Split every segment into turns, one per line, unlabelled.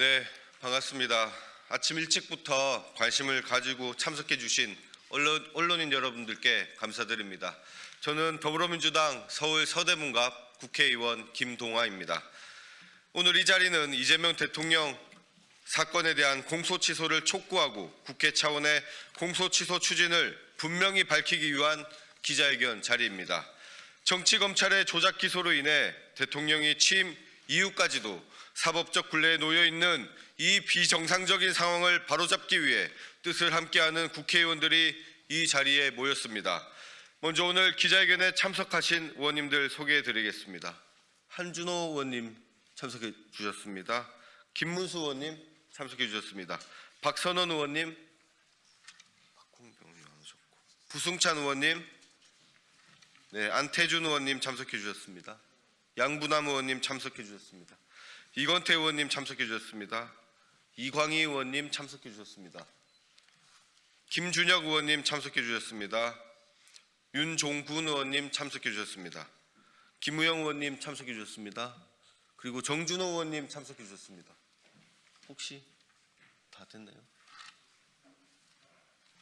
네, 반갑습니다. 아침 일찍부터 관심을 가지고 참석해 주신 언론인 여러분들께 감사드립니다. 저는 더불어민주당 서울 서대문갑 국회의원 김동아입니다. 오늘 이 자리는 이재명 대통령 사건에 대한 공소취소를 촉구하고 국회 차원의 공소취소 추진을 분명히 밝히기 위한 기자회견 자리입니다. 정치검찰의 조작 기소로 인해 대통령이 취임 이후까지도 사법적 굴레에 놓여 있는 이 비정상적인 상황을 바로잡기 위해 뜻을 함께하는 국회의원들이 이 자리에 모였습니다. 먼저 오늘 기자회견에 참석하신 의원님들 소개해 드리겠습니다. 한준호 의원님 참석해 주셨습니다. 김문수 의원님 참석해 주셨습니다. 박선원 의원님, 부승찬 의원님, 안태준 의원님 참석해 주셨습니다. 양부남 의원님 참석해 주셨습니다. 이건태 의원님 참석해 주셨습니다. 이광희 의원님 참석해 주셨습니다. 김준혁 의원님 참석해 주셨습니다. 윤종군 의원님 참석해 주셨습니다. 김우영 의원님 참석해 주셨습니다. 그리고 정준호 의원님 참석해 주셨습니다. 혹시 다 됐나요?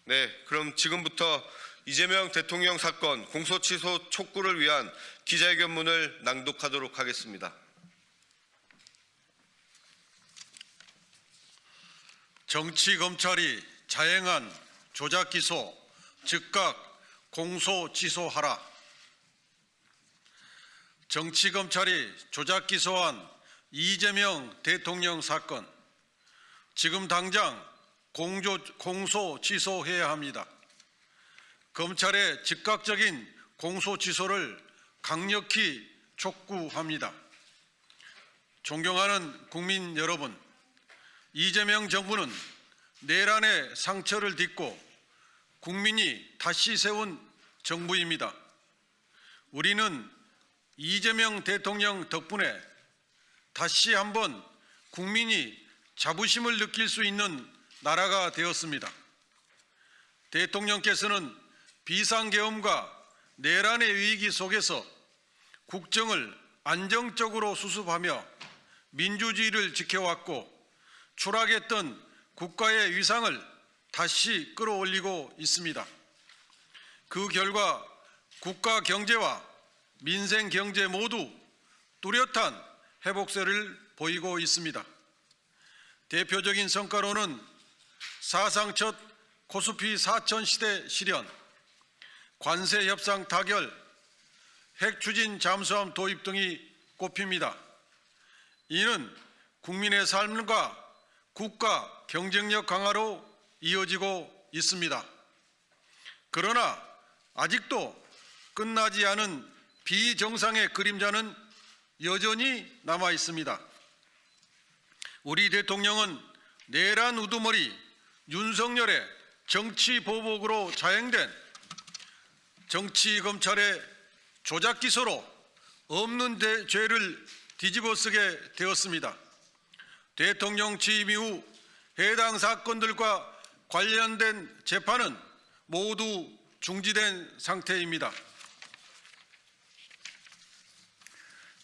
네, 그럼 지금부터 이재명 대통령 사건 공소취소 촉구를 위한 기자회견문을 낭독하도록 하겠습니다.
정치검찰이 자행한 조작기소 즉각 공소취소하라. 정치검찰이 조작기소한 이재명 대통령 사건 지금 당장 공소취소해야 합니다. 검찰의 즉각적인 공소취소를 강력히 촉구합니다. 존경하는 국민 여러분, 이재명 정부는 내란의 상처를 딛고 국민이 다시 세운 정부입니다. 우리는 이재명 대통령 덕분에 다시 한번 국민이 자부심을 느낄 수 있는 나라가 되었습니다. 대통령께서는 비상계엄과 내란의 위기 속에서 국정을 안정적으로 수습하며 민주주의를 지켜왔고 추락했던 국가의 위상을 다시 끌어올리고 있습니다. 그 결과 국가 경제와 민생 경제 모두 뚜렷한 회복세를 보이고 있습니다. 대표적인 성과로는 사상 첫 코스피 4천 시대 실현, 관세 협상 타결, 핵 추진 잠수함 도입 등이 꼽힙니다. 이는 국민의 삶과 국가 경쟁력 강화로 이어지고 있습니다. 그러나 아직도 끝나지 않은 비정상의 그림자는 여전히 남아 있습니다. 우리 대통령은 내란 우두머리 윤석열의 정치 보복으로 자행된 정치검찰의 조작기소로 없는 죄를 뒤집어쓰게 되었습니다. 대통령 취임 이후 해당 사건들과 관련된 재판은 모두 중지된 상태입니다.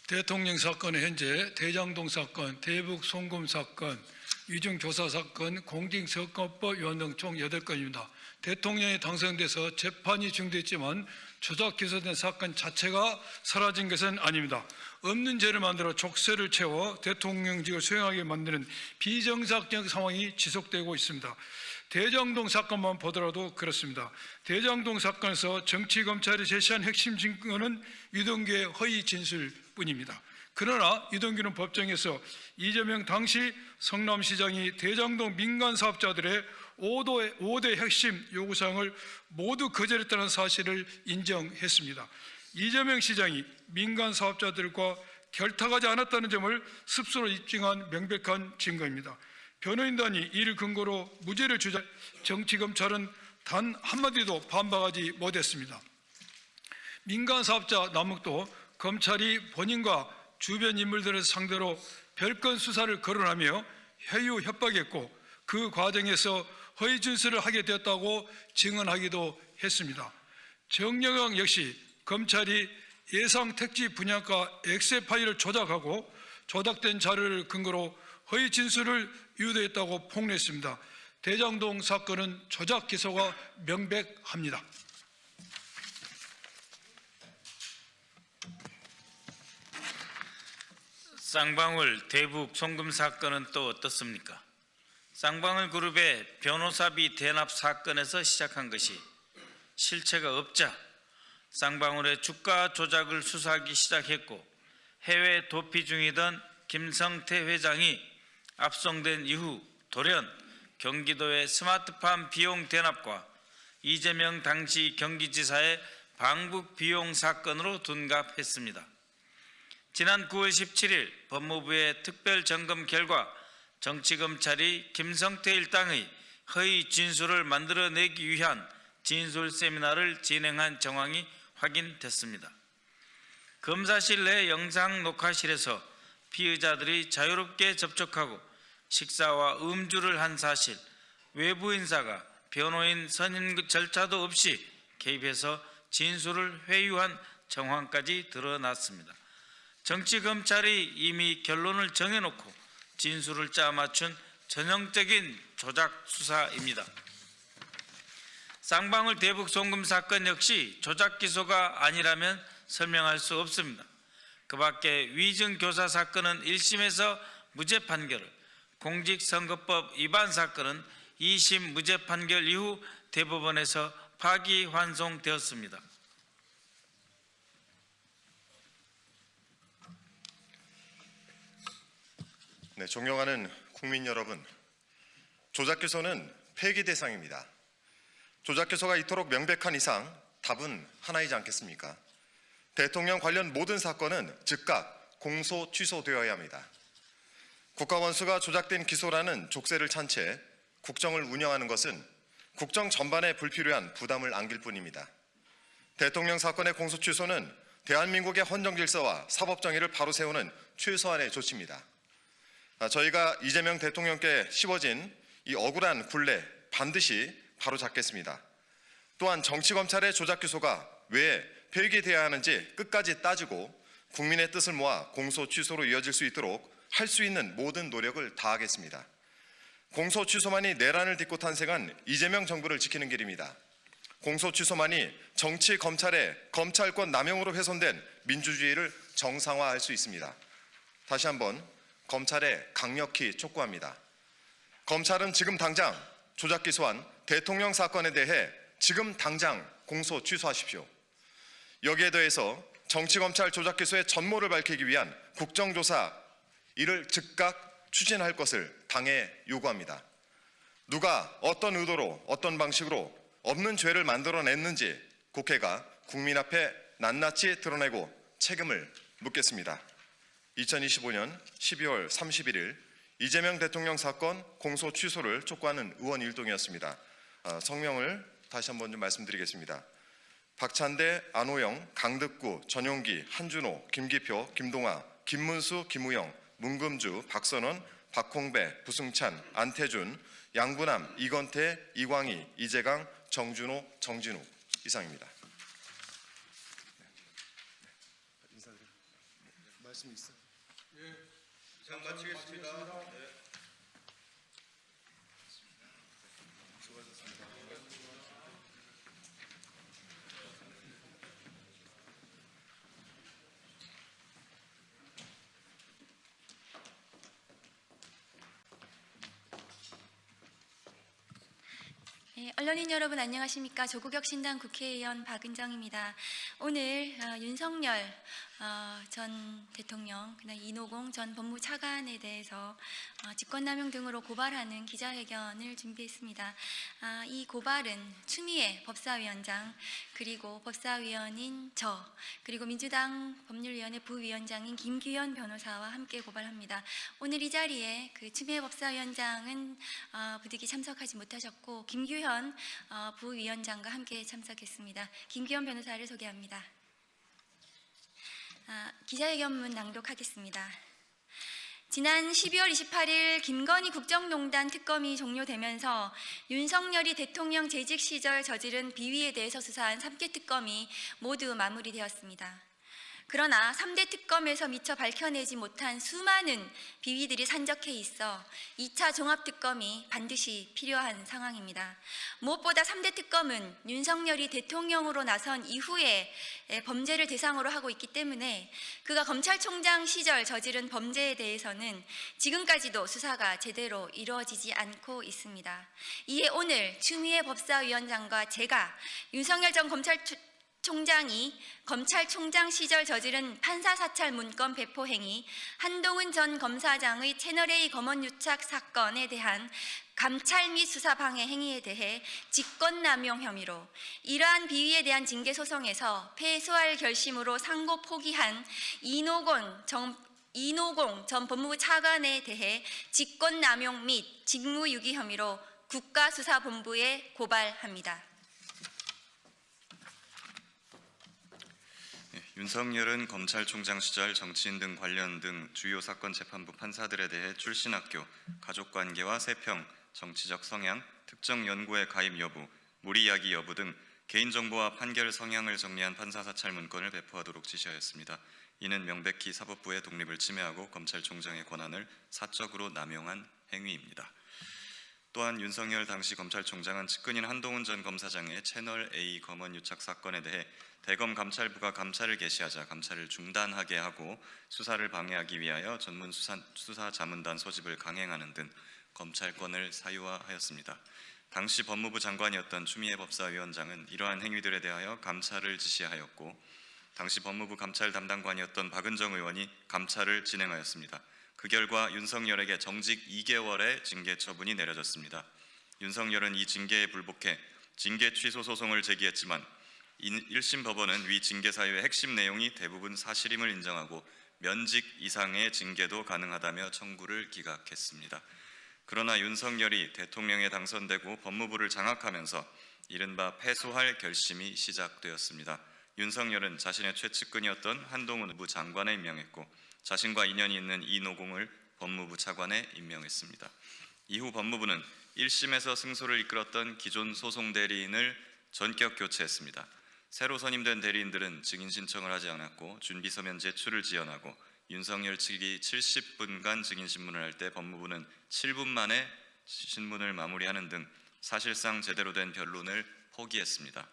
대통령 사건은 현재 대장동 사건, 대북 송금 사건, 위중교사 사건, 공직선거법 위반 등 총 8건입니다. 대통령이 당선돼서 재판이 중됐지만 조작 기소된 사건 자체가 사라진 것은 아닙니다. 없는 죄를 만들어 족쇄를 채워 대통령직을 수행하게 만드는 비정상적 상황이 지속되고 있습니다. 대장동 사건만 보더라도 그렇습니다. 대장동 사건에서 정치검찰이 제시한 핵심 증거는 유동규의 허위 진술뿐입니다. 그러나 유동규는 법정에서 이재명 당시 성남시장이 대장동 민간 사업자들의 5대 핵심 요구사항을 모두 거절했다는 사실을 인정했습니다. 이재명 시장이 민간 사업자들과 결탁하지 않았다는 점을 스스로 입증한 명백한 증거입니다. 변호인단이 이를 근거로 무죄를 주자 정치검찰은 단 한마디도 반박하지 못했습니다. 민간 사업자 남욱도 검찰이 본인과 주변 인물들을 상대로 별건 수사를 거론하며 회유 협박했고 그 과정에서 허위 진술을 하게 되었다고 증언하기도 했습니다. 정영학 역시 검찰이 예상 택지 분양가 엑셀 파일을 조작하고 조작된 자료를 근거로 허위 진술을 유도했다고 폭로했습니다. 대장동 사건은 조작 기소가 명백합니다.
쌍방울 대북 송금 사건은 또 어떻습니까? 쌍방울 그룹의 변호사비 대납 사건에서 시작한 것이 실체가 없자 쌍방울의 주가 조작을 수사하기 시작했고, 해외 도피 중이던 김성태 회장이 압송된 이후 돌연 경기도의 스마트팜 비용 대납과 이재명 당시 경기지사의 방북 비용 사건으로 둔갑했습니다. 지난 9월 17일 법무부의 특별 점검 결과 정치검찰이 김성태 일당의 허위 진술을 만들어내기 위한 진술 세미나를 진행한 정황이 확인됐습니다. 검사실 내 영상 녹화실에서 피의자들이 자유롭게 접촉하고 식사와 음주를 한 사실, 외부 인사가 변호인 선임 절차도 없이 개입해서 진술을 회유한 정황까지 드러났습니다. 정치검찰이 이미 결론을 정해놓고 진술을 짜맞춘 전형적인 조작 수사입니다. 쌍방울 대북 송금 사건 역시 조작 기소가 아니라면 설명할 수 없습니다. 그 밖에 위증 교사 사건은 1심에서 무죄 판결을, 공직선거법 위반 사건은 2심 무죄 판결 이후 대법원에서 파기환송되었습니다.
네, 존경하는 국민 여러분, 조작 기소는 폐기 대상입니다. 조작 기소가 이토록 명백한 이상 답은 하나이지 않겠습니까? 대통령 관련 모든 사건은 즉각 공소 취소되어야 합니다. 국가원수가 조작된 기소라는 족쇄를 찬 채 국정을 운영하는 것은 국정 전반에 불필요한 부담을 안길 뿐입니다. 대통령 사건의 공소 취소는 대한민국의 헌정 질서와 사법 정의를 바로 세우는 최소한의 조치입니다. 저희가 이재명 대통령께 씌워진 이 억울한 굴레 반드시 바로잡겠습니다. 또한 정치검찰의 조작 기소가 왜 폐기돼야 하는지 끝까지 따지고 국민의 뜻을 모아 공소 취소로 이어질 수 있도록 할 수 있는 모든 노력을 다하겠습니다. 공소 취소만이 내란을 딛고 탄생한 이재명 정부를 지키는 길입니다. 공소 취소만이 정치 검찰의 검찰권 남용으로 훼손된 민주주의를 정상화할 수 있습니다. 다시 한번 검찰에 강력히 촉구합니다. 검찰은 지금 당장 조작 기소한 대통령 사건에 대해 지금 당장 공소 취소하십시오. 여기에 더해서 정치검찰 조작 기소의 전모를 밝히기 위한 국정조사 이를 즉각 추진할 것을 당에 요구합니다. 누가 어떤 의도로 어떤 방식으로 없는 죄를 만들어냈는지 국회가 국민 앞에 낱낱이 드러내고 책임을 묻겠습니다. 2025년 12월 31일 이재명 대통령 사건 공소 취소를 촉구하는 의원 일동이었습니다. 성명을 다시 한번 좀 말씀드리겠습니다. 박찬대, 안호영, 강득구, 전용기, 한준호, 김기표, 김동아, 김문수, 김우영, 문금주, 박선원, 박홍배, 부승찬, 안태준, 양부남, 이건태, 이광희, 이재강, 정준호, 정진우 이상입니다. 말씀 있어요?
장 마치겠습니다.
네, 언론인 여러분 안녕하십니까? 조국혁신당 국회의원 박은정입니다. 오늘 윤석열 전 대통령, 그다음 이노공 전 법무차관에 대해서 직권남용 등으로 고발하는 기자회견을 준비했습니다. 이 고발은 추미애 법사위원장, 그리고 법사위원인 저, 그리고 민주당 법률위원회 부위원장인 김규현 변호사와 함께 고발합니다. 오늘 이 자리에 그 추미애 법사위원장은 부득이 참석하지 못하셨고, 김규현 부위원장과 함께 참석했습니다. 김규현 변호사를 소개합니다. 기자회견문 낭독하겠습니다. 지난 12월 28일 김건희 국정농단 특검이 종료되면서 윤석열이 대통령 재직 시절 저지른 비위에 대해서 수사한 3개 특검이 모두 마무리되었습니다. 그러나 3대 특검에서 미처 밝혀내지 못한 수많은 비위들이 산적해 있어 2차 종합특검이 반드시 필요한 상황입니다. 무엇보다 3대 특검은 윤석열이 대통령으로 나선 이후에 범죄를 대상으로 하고 있기 때문에 그가 검찰총장 시절 저지른 범죄에 대해서는 지금까지도 수사가 제대로 이루어지지 않고 있습니다. 이에 오늘 추미애 법사위원장과 제가 윤석열 전 검찰총장이 검찰총장 시절 저지른 판사사찰 문건 배포 행위, 한동훈 전 검사장의 채널A 검언유착 사건에 대한 감찰 및 수사 방해 행위에 대해 직권남용 혐의로 이러한 비위에 대한 징계 소송에서 패소할 결심으로 상고 포기한 이노공 전 법무부 차관에 대해 직권남용 및 직무유기 혐의로 국가수사본부에 고발합니다.
윤석열은 검찰총장 시절 정치인 등 관련 등 주요 사건 재판부 판사들에 대해 출신 학교, 가족관계와 세평, 정치적 성향, 특정 연구에 가입 여부, 무리 야기 여부 등 개인정보와 판결 성향을 정리한 판사사찰 문건을 배포하도록 지시하였습니다. 이는 명백히 사법부의 독립을 침해하고 검찰총장의 권한을 사적으로 남용한 행위입니다. 또한 윤석열 당시 검찰총장은 측근인 한동훈 전 검사장의 채널A 검언유착 사건에 대해 대검 감찰부가 감찰을 개시하자 감찰을 중단하게 하고 수사를 방해하기 위하여 전문 수사 자문단 소집을 강행하는 등 검찰권을 사유화하였습니다. 당시 법무부 장관이었던 추미애 법사위원장은 이러한 행위들에 대하여 감찰을 지시하였고 당시 법무부 감찰 담당관이었던 박은정 의원이 감찰을 진행하였습니다. 그 결과 윤석열에게 정직 2개월의 징계 처분이 내려졌습니다. 윤석열은 이 징계에 불복해 징계 취소 소송을 제기했지만 1심 법원은 위 징계 사유의 핵심 내용이 대부분 사실임을 인정하고 면직 이상의 징계도 가능하다며 청구를 기각했습니다. 그러나 윤석열이 대통령에 당선되고 법무부를 장악하면서 이른바 패소할 결심이 시작되었습니다. 윤석열은 자신의 최측근이었던 한동훈 법무부 장관에 임명했고 자신과 인연이 있는 이노공을 법무부 차관에 임명했습니다. 이후 법무부는 1심에서 승소를 이끌었던 기존 소송 대리인을 전격 교체했습니다. 새로 선임된 대리인들은 증인 신청을 하지 않았고 준비서면 제출을 지연하고 윤석열 측이 70분간 증인 신문을 할 때 법무부는 7분 만에 신문을 마무리하는 등 사실상 제대로 된 변론을 포기했습니다.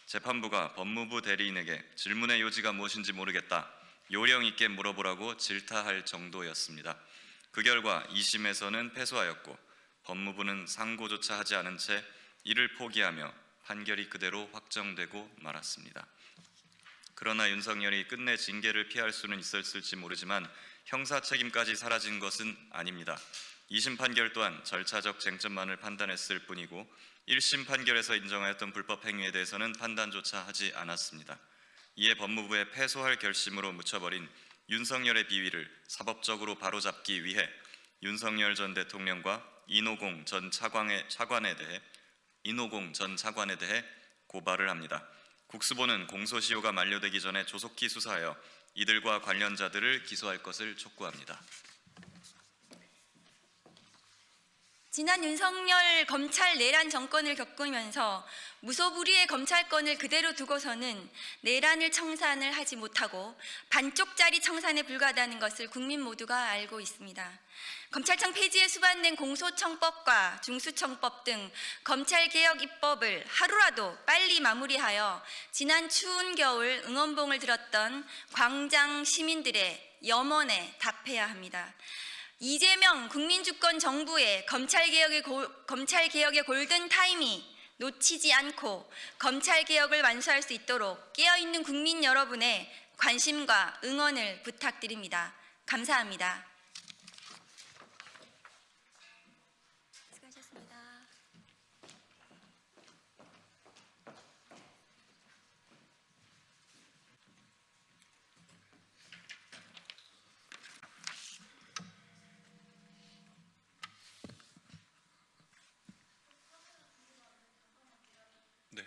재판부가 법무부 대리인에게 질문의 요지가 무엇인지 모르겠다, 요령 있게 물어보라고 질타할 정도였습니다. 그 결과 2심에서는 패소하였고 법무부는 상고조차 하지 않은 채 이를 포기하며 판결이 그대로 확정되고 말았습니다. 그러나 윤석열이 끝내 징계를 피할 수는 있었을지 모르지만 형사 책임까지 사라진 것은 아닙니다. 2심 판결 또한 절차적 쟁점만을 판단했을 뿐이고 1심 판결에서 인정하였던 불법 행위에 대해서는 판단조차 하지 않았습니다. 이에 법무부의 패소할 결심으로 묻혀버린 윤석열의 비위를 사법적으로 바로잡기 위해 윤석열 전 대통령과 이노공 전 차관에 대해 고발을 합니다. 국수본은 공소시효가 만료되기 전에 조속히 수사하여 이들과 관련자들을 기소할 것을 촉구합니다.
지난 윤석열 검찰 내란 정권을 겪으면서 무소불위의 검찰권을 그대로 두고서는 내란을 청산을 하지 못하고 반쪽짜리 청산에 불과하다는 것을 국민 모두가 알고 있습니다. 검찰청 폐지에 수반된 공소청법과 중수청법 등 검찰개혁 입법을 하루라도 빨리 마무리하여 지난 추운 겨울 응원봉을 들었던 광장 시민들의 염원에 답해야 합니다. 이재명 국민주권 정부의 검찰개혁의 골든타임이 놓치지 않고 검찰개혁을 완수할 수 있도록 깨어있는 국민 여러분의 관심과 응원을 부탁드립니다. 감사합니다. 수고하셨습니다.
네.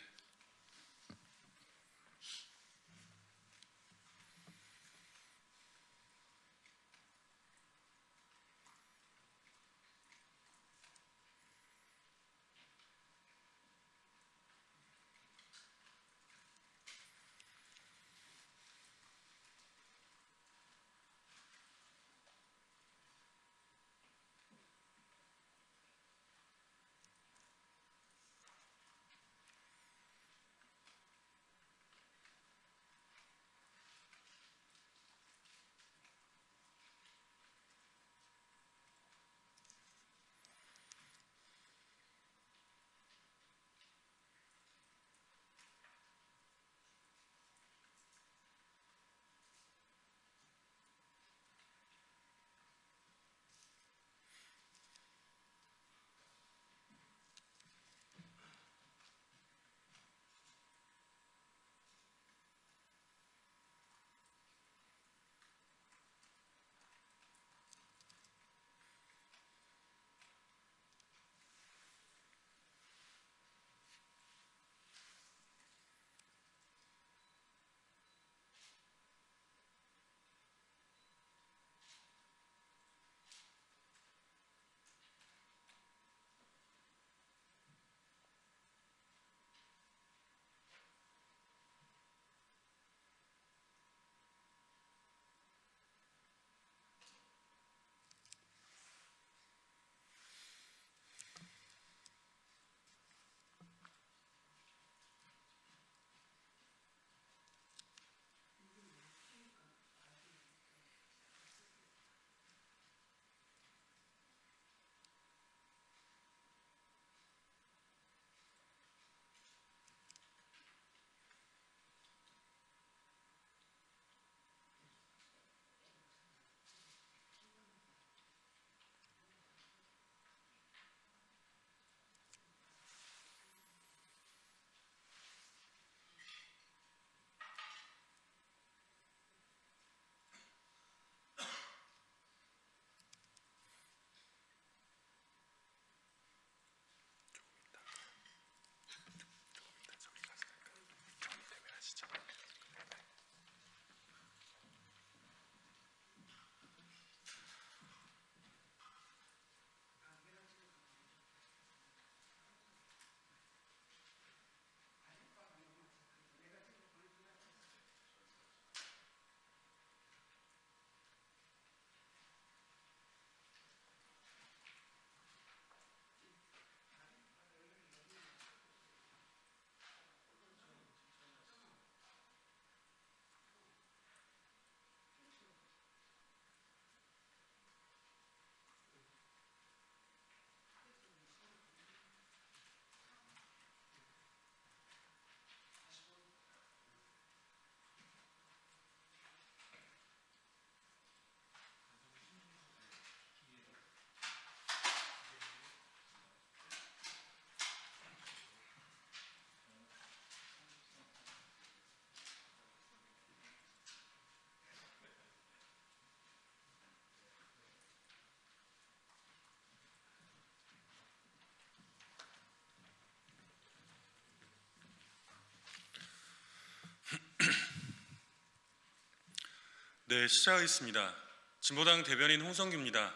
네, 시작하겠습니다. 진보당 대변인 홍성규입니다.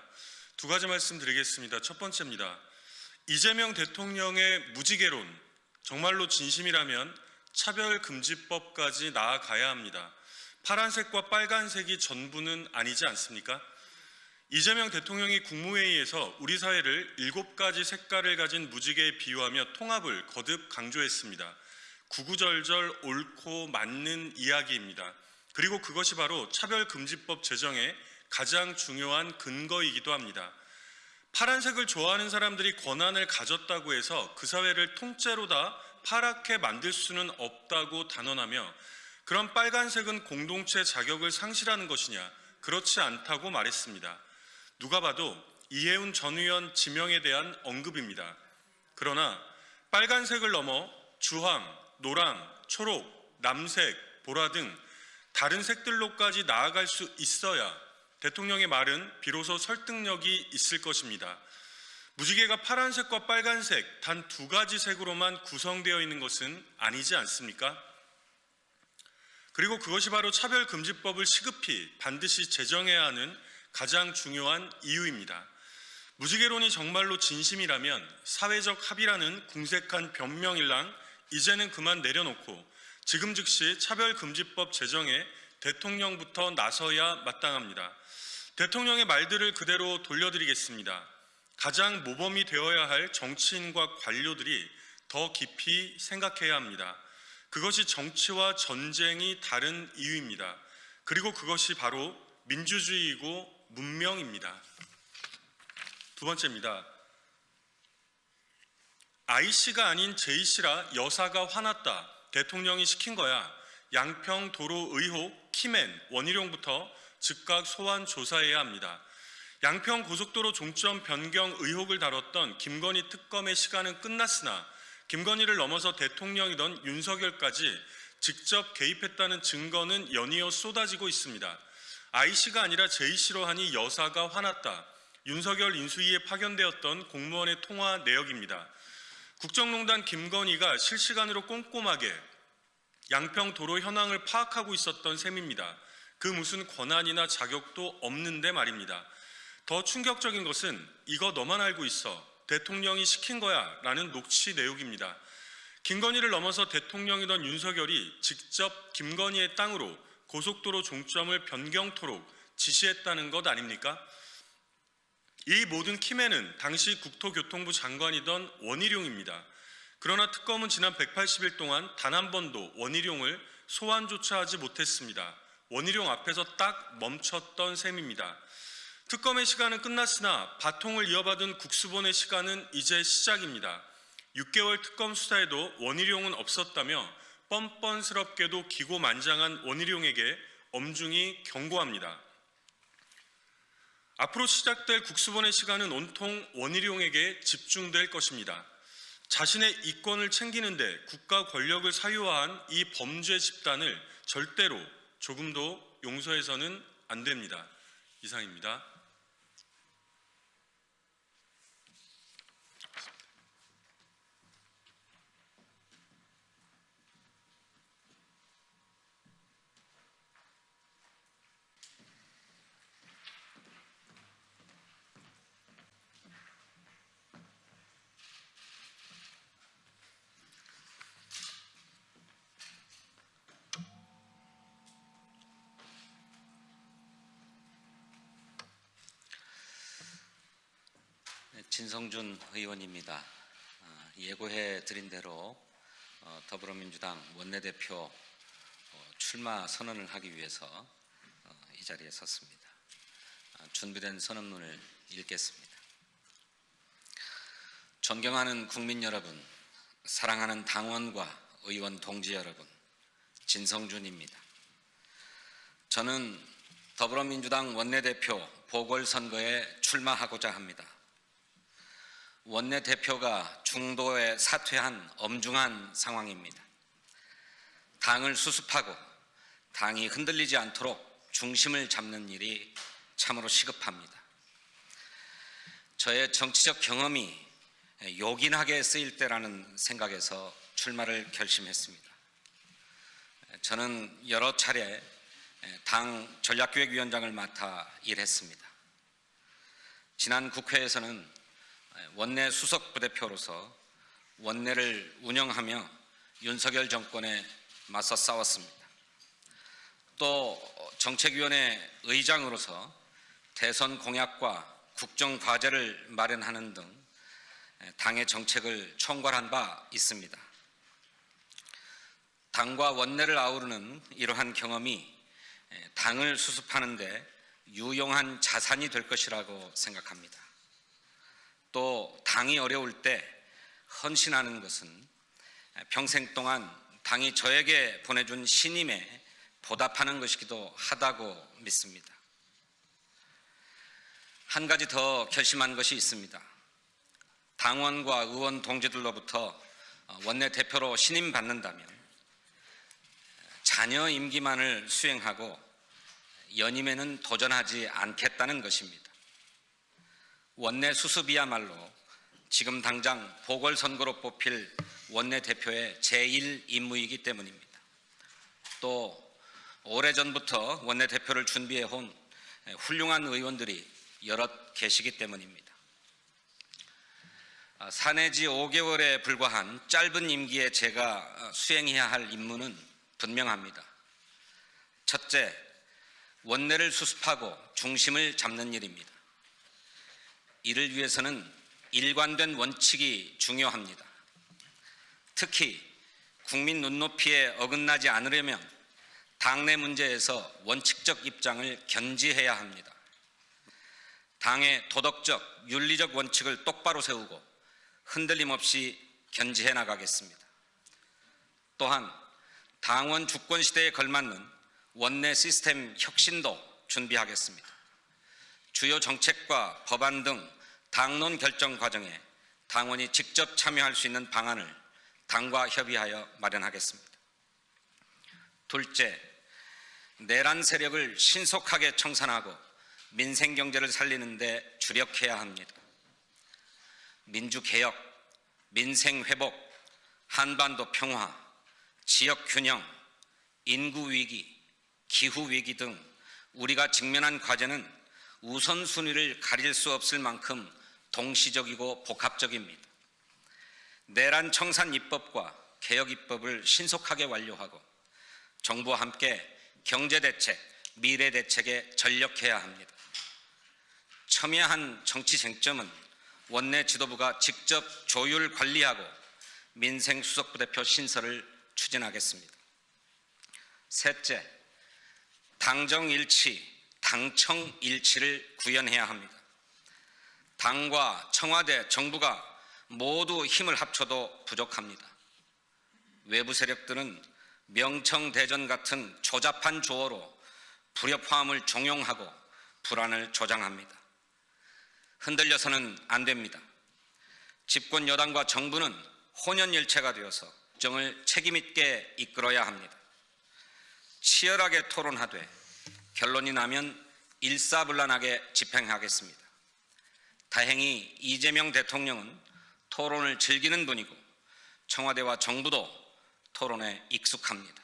두 가지 말씀드리겠습니다. 첫 번째입니다. 이재명 대통령의 무지개론, 정말로 진심이라면 차별금지법까지 나아가야 합니다. 파란색과 빨간색이 전부는 아니지 않습니까? 이재명 대통령이 국무회의에서 우리 사회를 7가지 색깔을 가진 무지개에 비유하며 통합을 거듭 강조했습니다. 구구절절 옳고 맞는 이야기입니다. 그리고 그것이 바로 차별금지법 제정의 가장 중요한 근거이기도 합니다. 파란색을 좋아하는 사람들이 권한을 가졌다고 해서 그 사회를 통째로 다 파랗게 만들 수는 없다고 단언하며, 그럼 빨간색은 공동체 자격을 상실하는 것이냐? 그렇지 않다고 말했습니다. 누가 봐도 이해운 전 의원 지명에 대한 언급입니다. 그러나 빨간색을 넘어 주황, 노랑, 초록, 남색, 보라 등 다른 색들로까지 나아갈 수 있어야 대통령의 말은 비로소 설득력이 있을 것입니다. 무지개가 파란색과 빨간색 단 2가지 색으로만 구성되어 있는 것은 아니지 않습니까? 그리고 그것이 바로 차별금지법을 시급히 반드시 제정해야 하는 가장 중요한 이유입니다. 무지개론이 정말로 진심이라면 사회적 합의라는 궁색한 변명일랑 이제는 그만 내려놓고 지금 즉시 차별금지법 제정에 대통령부터 나서야 마땅합니다. 대통령의 말들을 그대로 돌려드리겠습니다. 가장 모범이 되어야 할 정치인과 관료들이 더 깊이 생각해야 합니다. 그것이 정치와 전쟁이 다른 이유입니다. 그리고 그것이 바로 민주주의이고 문명입니다. 두 번째입니다. I씨가 아닌 J씨라 여사가 화났다. 대통령이 시킨 거야. 양평 도로 의혹 키맨 원희룡부터 즉각 소환 조사해야 합니다. 양평 고속도로 종점 변경 의혹을 다뤘던 김건희 특검의 시간은 끝났으나 김건희를 넘어서 대통령이던 윤석열까지 직접 개입했다는 증거는 연이어 쏟아지고 있습니다. I씨가 아니라 J씨로 하니 여사가 화났다. 윤석열 인수위에 파견되었던 공무원의 통화 내역입니다. 국정농단 김건희가 실시간으로 꼼꼼하게 양평 도로 현황을 파악하고 있었던 셈입니다. 그 무슨 권한이나 자격도 없는데 말입니다. 더 충격적인 것은 이거 너만 알고 있어. 대통령이 시킨 거야 라는 녹취 내용입니다. 김건희를 넘어서 대통령이던 윤석열이 직접 김건희의 땅으로 고속도로 종점을 변경토록 지시했다는 것 아닙니까? 이 모든 키맨은 당시 국토교통부 장관이던 원희룡입니다. 그러나 특검은 지난 180일 동안 단 한 번도 원희룡을 소환조차 하지 못했습니다. 원희룡 앞에서 딱 멈췄던 셈입니다. 특검의 시간은 끝났으나 바통을 이어받은 국수본의 시간은 이제 시작입니다. 6개월 특검 수사에도 원희룡은 없었다며 뻔뻔스럽게도 기고만장한 원희룡에게 엄중히 경고합니다. 앞으로 시작될 국수본의 시간은 온통 원희룡에게 집중될 것입니다. 자신의 이권을 챙기는데 국가 권력을 사유화한 이 범죄 집단을 절대로 조금도 용서해서는 안 됩니다. 이상입니다.
진성준 의원입니다. 예고해 드린 대로 더불어민주당 원내대표 출마 선언을 하기 위해서 이 자리에 섰습니다. 준비된 선언문을 읽겠습니다. 존경하는 국민 여러분, 사랑하는 당원과 의원 동지 여러분, 진성준입니다. 저는 더불어민주당 원내대표 보궐선거에 출마하고자 합니다. 원내대표가 중도에 사퇴한 엄중한 상황입니다. 당을 수습하고 당이 흔들리지 않도록 중심을 잡는 일이 참으로 시급합니다. 저의 정치적 경험이 요긴하게 쓰일 때라는 생각에서 출마를 결심했습니다. 저는 여러 차례 당 전략기획위원장을 맡아 일했습니다. 지난 국회에서는 원내 수석 부대표로서 원내를 운영하며 윤석열 정권에 맞서 싸웠습니다. 또 정책위원회 의장으로서 대선 공약과 국정 과제를 마련하는 등 당의 정책을 총괄한 바 있습니다. 당과 원내를 아우르는 이러한 경험이 당을 수습하는 데 유용한 자산이 될 것이라고 생각합니다. 또 당이 어려울 때 헌신하는 것은 평생 동안 당이 저에게 보내준 신임에 보답하는 것이기도 하다고 믿습니다. 한 가지 더 결심한 것이 있습니다. 당원과 의원 동지들로부터 원내대표로 신임받는다면 자녀 임기만을 수행하고 연임에는 도전하지 않겠다는 것입니다. 원내 수습이야말로 지금 당장 보궐선거로 뽑힐 원내대표의 제1 임무이기 때문입니다. 또 오래전부터 원내대표를 준비해온 훌륭한 의원들이 여럿 계시기 때문입니다. 4 내지 5개월에 불과한 짧은 임기에 제가 수행해야 할 임무는 분명합니다. 첫째, 원내를 수습하고 중심을 잡는 일입니다. 이를 위해서는 일관된 원칙이 중요합니다. 특히 국민 눈높이에 어긋나지 않으려면 당내 문제에서 원칙적 입장을 견지해야 합니다. 당의 도덕적, 윤리적 원칙을 똑바로 세우고 흔들림 없이 견지해 나가겠습니다. 또한 당원 주권 시대에 걸맞는 원내 시스템 혁신도 준비하겠습니다. 주요 정책과 법안 등 당론 결정 과정에 당원이 직접 참여할 수 있는 방안을 당과 협의하여 마련하겠습니다. 둘째, 내란 세력을 신속하게 청산하고 민생 경제를 살리는 데 주력해야 합니다. 민주개혁, 민생 회복, 한반도 평화, 지역 균형, 인구 위기, 기후 위기 등 우리가 직면한 과제는 우선순위를 가릴 수 없을 만큼 동시적이고 복합적입니다. 내란 청산 입법과 개혁 입법을 신속하게 완료하고 정부와 함께 경제대책, 미래대책에 전력해야 합니다. 첨예한 정치 쟁점은 원내 지도부가 직접 조율 관리하고 민생수석부대표 신설을 추진하겠습니다. 셋째, 당정일치, 당청일치를 구현해야 합니다. 당과 청와대, 정부가 모두 힘을 합쳐도 부족합니다. 외부 세력들은 명청대전 같은 조잡한 조어로 불협화음을 종용하고 불안을 조장합니다. 흔들려서는 안 됩니다. 집권 여당과 정부는 혼연일체가 되어서 국정을 책임있게 이끌어야 합니다. 치열하게 토론하되 결론이 나면 일사불란하게 집행하겠습니다. 다행히 이재명 대통령은 토론을 즐기는 분이고 청와대와 정부도 토론에 익숙합니다.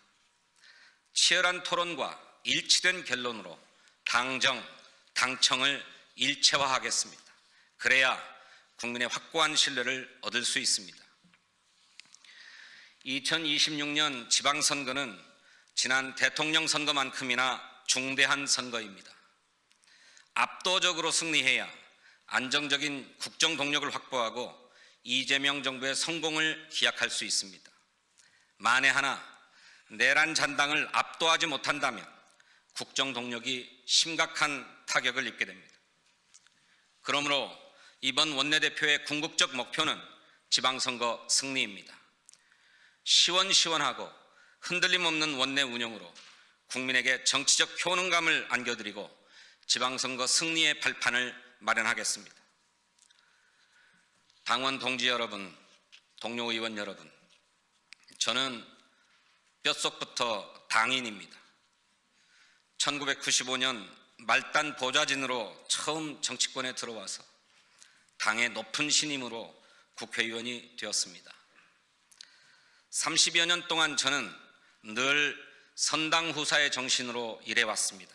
치열한 토론과 일치된 결론으로 당정, 당청을 일체화하겠습니다. 그래야 국민의 확고한 신뢰를 얻을 수 있습니다. 2026년 지방선거는 지난 대통령 선거만큼이나 중대한 선거입니다. 압도적으로 승리해야 안정적인 국정 동력을 확보하고 이재명 정부의 성공을 기약할 수 있습니다. 만에 하나 내란 잔당을 압도하지 못한다면 국정 동력이 심각한 타격을 입게 됩니다. 그러므로 이번 원내대표의 궁극적 목표는 지방선거 승리입니다. 시원시원하고 흔들림 없는 원내 운영으로 국민에게 정치적 효능감을 안겨드리고 지방선거 승리의 발판을 마련하겠습니다. 당원 동지 여러분, 동료 의원 여러분, 저는 뼛속부터 당인입니다. 1995년 말단 보좌진으로 처음 정치권에 들어와서 당의 높은 신임으로 국회의원이 되었습니다. 30여 년 동안 저는 늘 선당후사의 정신으로 일해왔습니다.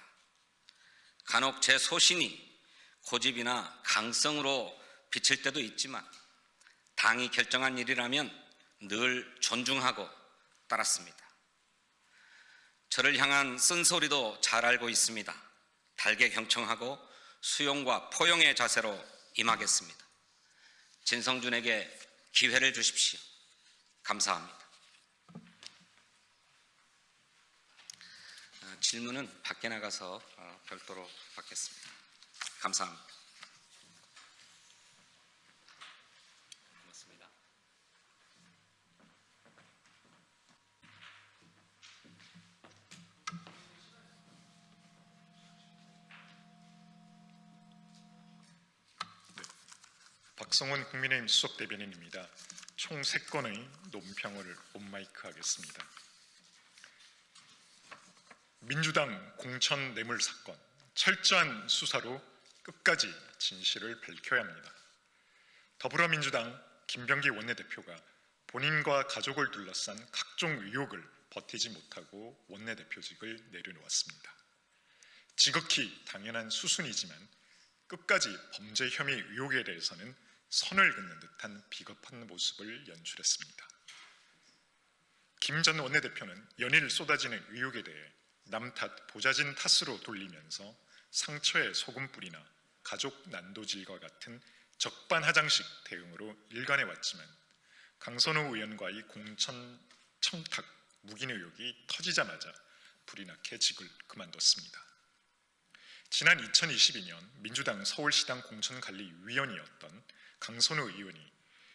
간혹 제 소신이 고집이나 강성으로 비칠 때도 있지만 당이 결정한 일이라면 늘 존중하고 따랐습니다. 저를 향한 쓴소리도 잘 알고 있습니다. 달게 경청하고 수용과 포용의 자세로 임하겠습니다. 진성준에게 기회를 주십시오. 감사합니다. 질문은 밖에 나가서 별도로 받겠습니다. 감사합니다. 고맙습니다.
박성원 국민의힘 수석 대변인입니다. 총 3건의 논평을 온마이크 하겠습니다. 민주당 공천 뇌물 사건, 철저한 수사로 끝까지 진실을 밝혀야 합니다. 더불어민주당 김병기 원내대표가 본인과 가족을 둘러싼 각종 의혹을 버티지 못하고 원내대표직을 내려놓았습니다. 지극히 당연한 수순이지만 끝까지 범죄 혐의 의혹에 대해서는 선을 긋는 듯한 비겁한 모습을 연출했습니다. 김 전 원내대표는 연일 쏟아지는 의혹에 대해 남 탓, 보좌진 탓으로 돌리면서 상처에 소금 뿌리나 가족 난도질과 같은 적반하장식 대응으로 일관해왔지만 강선호 의원과의 공천 청탁 묵인 의혹이 터지자마자 불이 나게 직을 그만뒀습니다. 지난 2022년 민주당 서울시당 공천관리위원이었던 강선호 의원이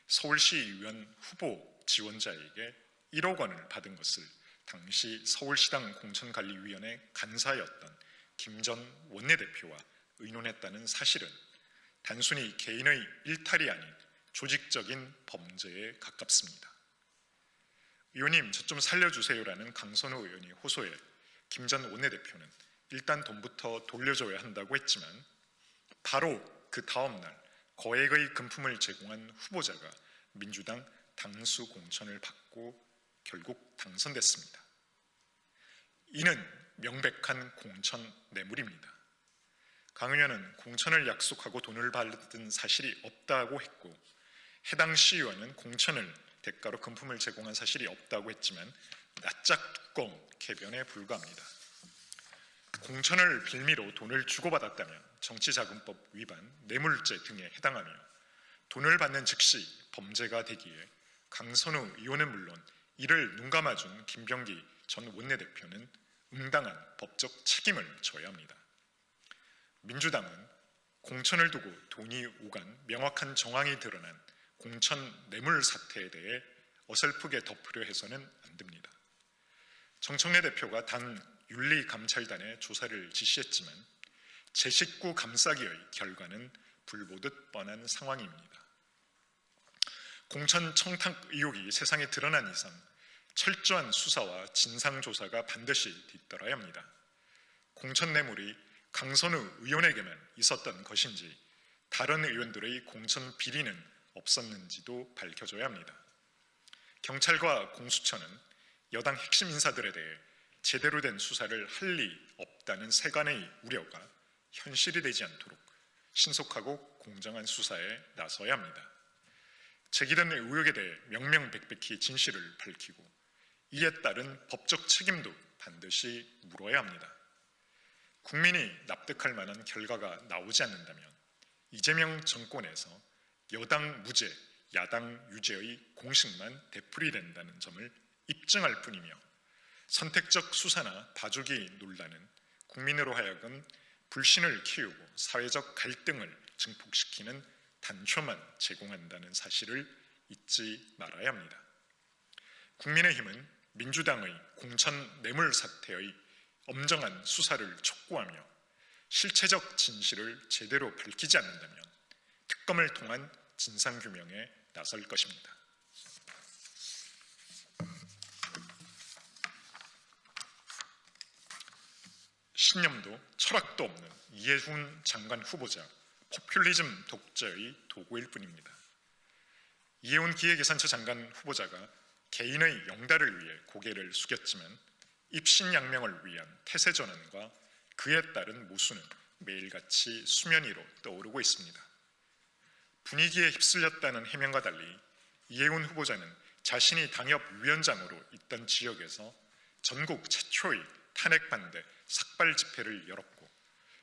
서울시의원 후보 지원자에게 1억 원을 받은 것을 당시 서울시당 공천관리위원회 간사였던 김 전 원내대표와 의논했다는 사실은 단순히 개인의 일탈이 아닌 조직적인 범죄에 가깝습니다. 의원님, 저 좀 살려주세요라는 강선호 의원이 호소해 김 전 원내대표는 일단 돈부터 돌려줘야 한다고 했지만 바로 그 다음 날 거액의 금품을 제공한 후보자가 민주당 당수 공천을 받고 결국 당선됐습니다. 이는 명백한 공천 뇌물입니다. 강 의원은 공천을 약속하고 돈을 받은 사실이 없다고 했고 해당 시의원은 공천을 대가로 금품을 제공한 사실이 없다고 했지만 낯짝 뚜껑 개변에 불과합니다. 공천을 빌미로 돈을 주고받았다면 정치자금법 위반, 뇌물죄 등에 해당하며 돈을 받는 즉시 범죄가 되기에 강선우 의원은 물론 이를 눈감아준 김병기 전 원내대표는 응당한 법적 책임을 져야 합니다. 민주당은 공천을 두고 돈이 오간 명확한 정황이 드러난 공천 뇌물 사태에 대해 어설프게 덮으려 해서는 안 됩니다. 정청래 대표가 단 윤리감찰단에 조사를 지시했지만 제 식구 감싸기의 결과는 불보듯 뻔한 상황입니다. 공천 청탁 의혹이 세상에 드러난 이상 철저한 수사와 진상조사가 반드시 뒤따라야 합니다. 공천 뇌물이 강선우 의원에게만 있었던 것인지 다른 의원들의 공천 비리는 없었는지도 밝혀져야 합니다. 경찰과 공수처는 여당 핵심 인사들에 대해 제대로 된 수사를 할 리 없다는 세간의 우려가 현실이 되지 않도록 신속하고 공정한 수사에 나서야 합니다. 제기된 의혹에 대해 명명백백히 진실을 밝히고 이에 따른 법적 책임도 반드시 물어야 합니다. 국민이 납득할 만한 결과가 나오지 않는다면 이재명 정권에서 여당 무죄, 야당 유죄의 공식만 되풀이된다는 점을 입증할 뿐이며 선택적 수사나 봐주기 논란은 국민으로 하여금 불신을 키우고 사회적 갈등을 증폭시키는 단초만 제공한다는 사실을 잊지 말아야 합니다. 국민의힘은 민주당의 공천 뇌물 사태의 엄정한 수사를 촉구하며 실체적 진실을 제대로 밝히지 않는다면 특검을 통한 진상규명에 나설 것입니다. 신념도 철학도 없는 이해훈 장관 후보자 포퓰리즘 독재의 도구일 뿐입니다. 이해훈 기획예산처 장관 후보자가 개인의 영달을 위해 고개를 숙였지만 입신양명을 위한 태세 전환과 그에 따른 모순은 매일같이 수면 위로 떠오르고 있습니다. 분위기에 휩쓸렸다는 해명과 달리 이해운 후보자는 자신이 당협위원장으로 있던 지역에서 전국 최초의 탄핵 반대 삭발 집회를 열었고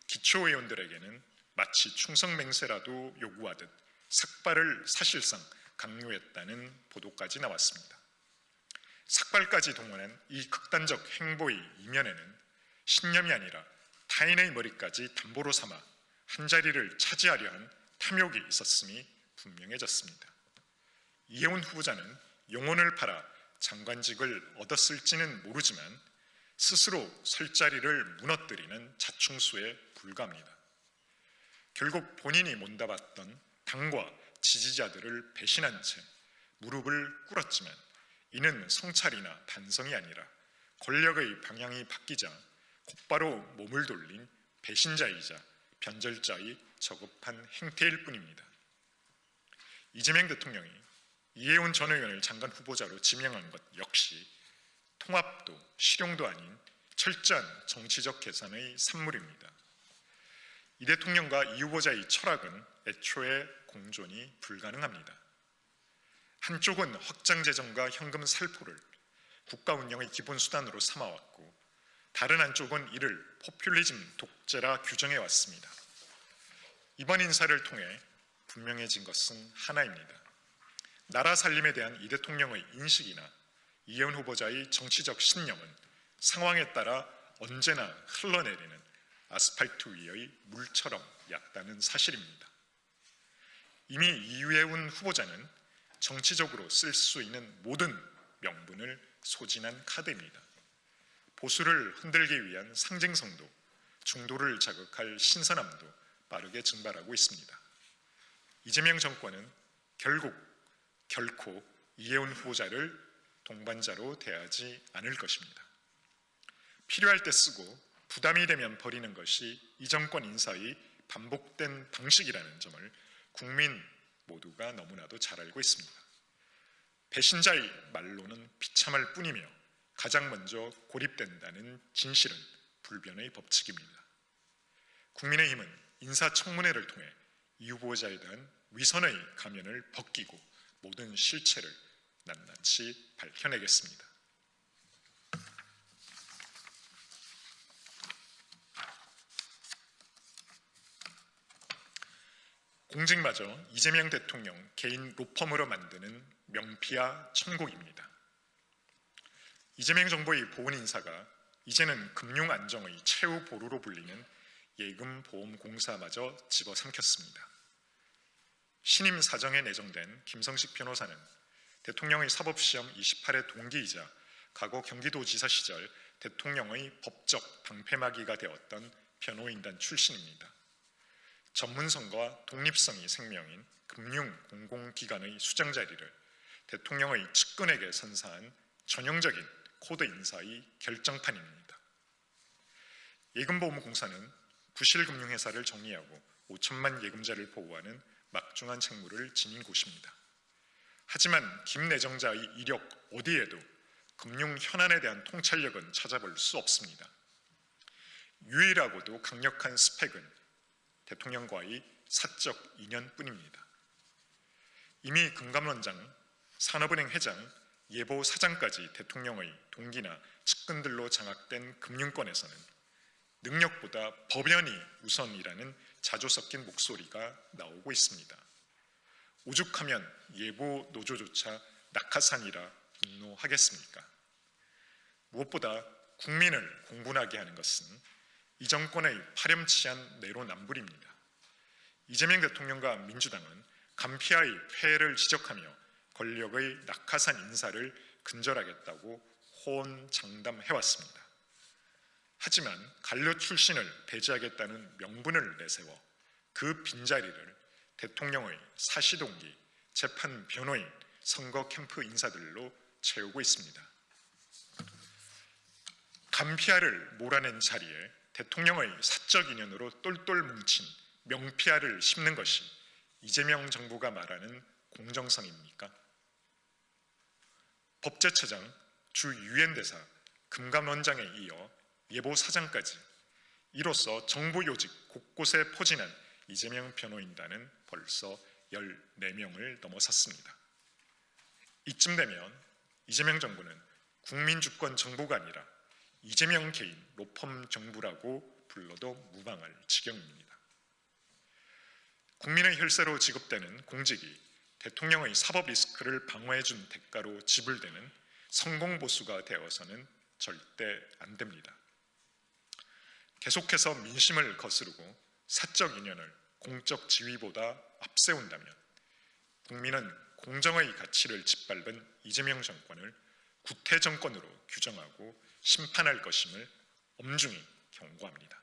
기초의원들에게는 마치 충성맹세라도 요구하듯 삭발을 사실상 강요했다는 보도까지 나왔습니다. 삭발까지 동원한 이 극단적 행보의 이면에는 신념이 아니라 타인의 머리까지 담보로 삼아 한자리를 차지하려 한 탐욕이 있었음이 분명해졌습니다. 이해운 후보자는 영혼을 팔아 장관직을 얻었을지는 모르지만 스스로 설 자리를 무너뜨리는 자충수에 불과합니다. 결국 본인이 못다봤던 당과 지지자들을 배신한 채 무릎을 꿇었지만 이는 성찰이나 반성이 아니라 권력의 방향이 바뀌자 곧바로 몸을 돌린 배신자이자 변절자의 저급한 행태일 뿐입니다. 이재명 대통령이 이해운 전 의원을 장관 후보자로 지명한 것 역시 통합도 실용도 아닌 철저한 정치적 계산의 산물입니다. 이 대통령과 이 후보자의 철학은 애초에 공존이 불가능합니다. 한쪽은 확장 재정과 현금 살포를 국가 운영의 기본 수단으로 삼아왔고 다른 한쪽은 이를 포퓰리즘 독재라 규정해 왔습니다. 이번 인사를 통해 분명해진 것은 하나입니다. 나라 살림에 대한 이 대통령의 인식이나 이해운 후보자의 정치적 신념은 상황에 따라 언제나 흘러내리는 아스팔트 위의 물처럼 얕다는 사실입니다. 이미 이해운 후보자는 정치적으로 쓸 수 있는 모든 명분을 소진한 카드입니다. 보수를 흔들기 위한 상징성도 중도를 자극할 신선함도 빠르게 증발하고 있습니다. 이재명 정권은 결코 이해운 후보자를 동반자로 대하지 않을 것입니다. 필요할 때 쓰고 부담이 되면 버리는 것이 이 정권 인사의 반복된 방식이라는 점을 국민 모두가 너무나도 잘 알고 있습니다. 배신자의 말로는 비참할 뿐이며 가장 먼저 고립된다는 진실은 불변의 법칙입니다. 국민의힘은 인사청문회를 통해 이 후보자에 대한 위선의 가면을 벗기고 모든 실체를 낱낱이 밝혀내겠습니다. 공직마저 이재명 대통령 개인 로펌으로 만드는 명피아 천국입니다. 이재명 정부의 보훈 인사가 이제는 금융 안정의 최후 보루로 불리는 예금보험공사마저 집어삼켰습니다. 신임 사정에 내정된 김성식 변호사는 대통령의 사법시험 28회 동기이자 과거 경기도지사 시절 대통령의 법적 방패막이가 되었던 변호인단 출신입니다. 전문성과 독립성이 생명인 금융공공기관의 수장 자리를 대통령의 측근에게 선사한 전형적인 코드 인사의 결정판입니다. 예금보험공사는 부실금융회사를 정리하고 5천만 예금자를 보호하는 막중한 책무를 지닌 곳입니다. 하지만 김 내정자의 이력 어디에도 금융 현안에 대한 통찰력은 찾아볼 수 없습니다. 유일하고도 강력한 스펙은 대통령과의 사적 인연뿐입니다. 이미 금감원장, 산업은행 회장, 예보 사장까지 대통령의 동기나 측근들로 장악된 금융권에서는 능력보다 법연이 우선이라는 자조 섞인 목소리가 나오고 있습니다. 오죽하면 예보 노조조차 낙하산이라 분노하겠습니까? 무엇보다 국민을 공분하게 하는 것은 이 정권의 파렴치한 내로남불입니다. 이재명 대통령과 민주당은 간피아의 폐해를 지적하며 권력의 낙하산 인사를 근절하겠다고 호언장담해왔습니다. 하지만 관료 출신을 배제하겠다는 명분을 내세워 그 빈자리를 대통령의 사시동기, 재판 변호인, 선거 캠프 인사들로 채우고 있습니다. 간피아를 몰아낸 자리에 대통령의 사적 인연으로 똘똘 뭉친 명피아를 심는 것이 이재명 정부가 말하는 공정성입니까? 법제처장, 주 유엔 대사, 금감원장에 이어 예보사장까지 이로써 정부 요직 곳곳에 포진한 이재명 변호인단은 벌써 14명을 넘어섰습니다. 이쯤 되면 이재명 정부는 국민주권 정부가 아니라 이재명 개인 로펌 정부라고 불러도 무방할 지경입니다. 국민의 혈세로 지급되는 공직이 대통령의 사법 리스크를 방어해준 대가로 지불되는 성공보수가 되어서는 절대 안 됩니다. 계속해서 민심을 거스르고 사적 인연을 공적 지위보다 앞세운다면 국민은 공정의 가치를 짓밟은 이재명 정권을 구태 정권으로 규정하고 심판할 것임을 엄중히 경고합니다.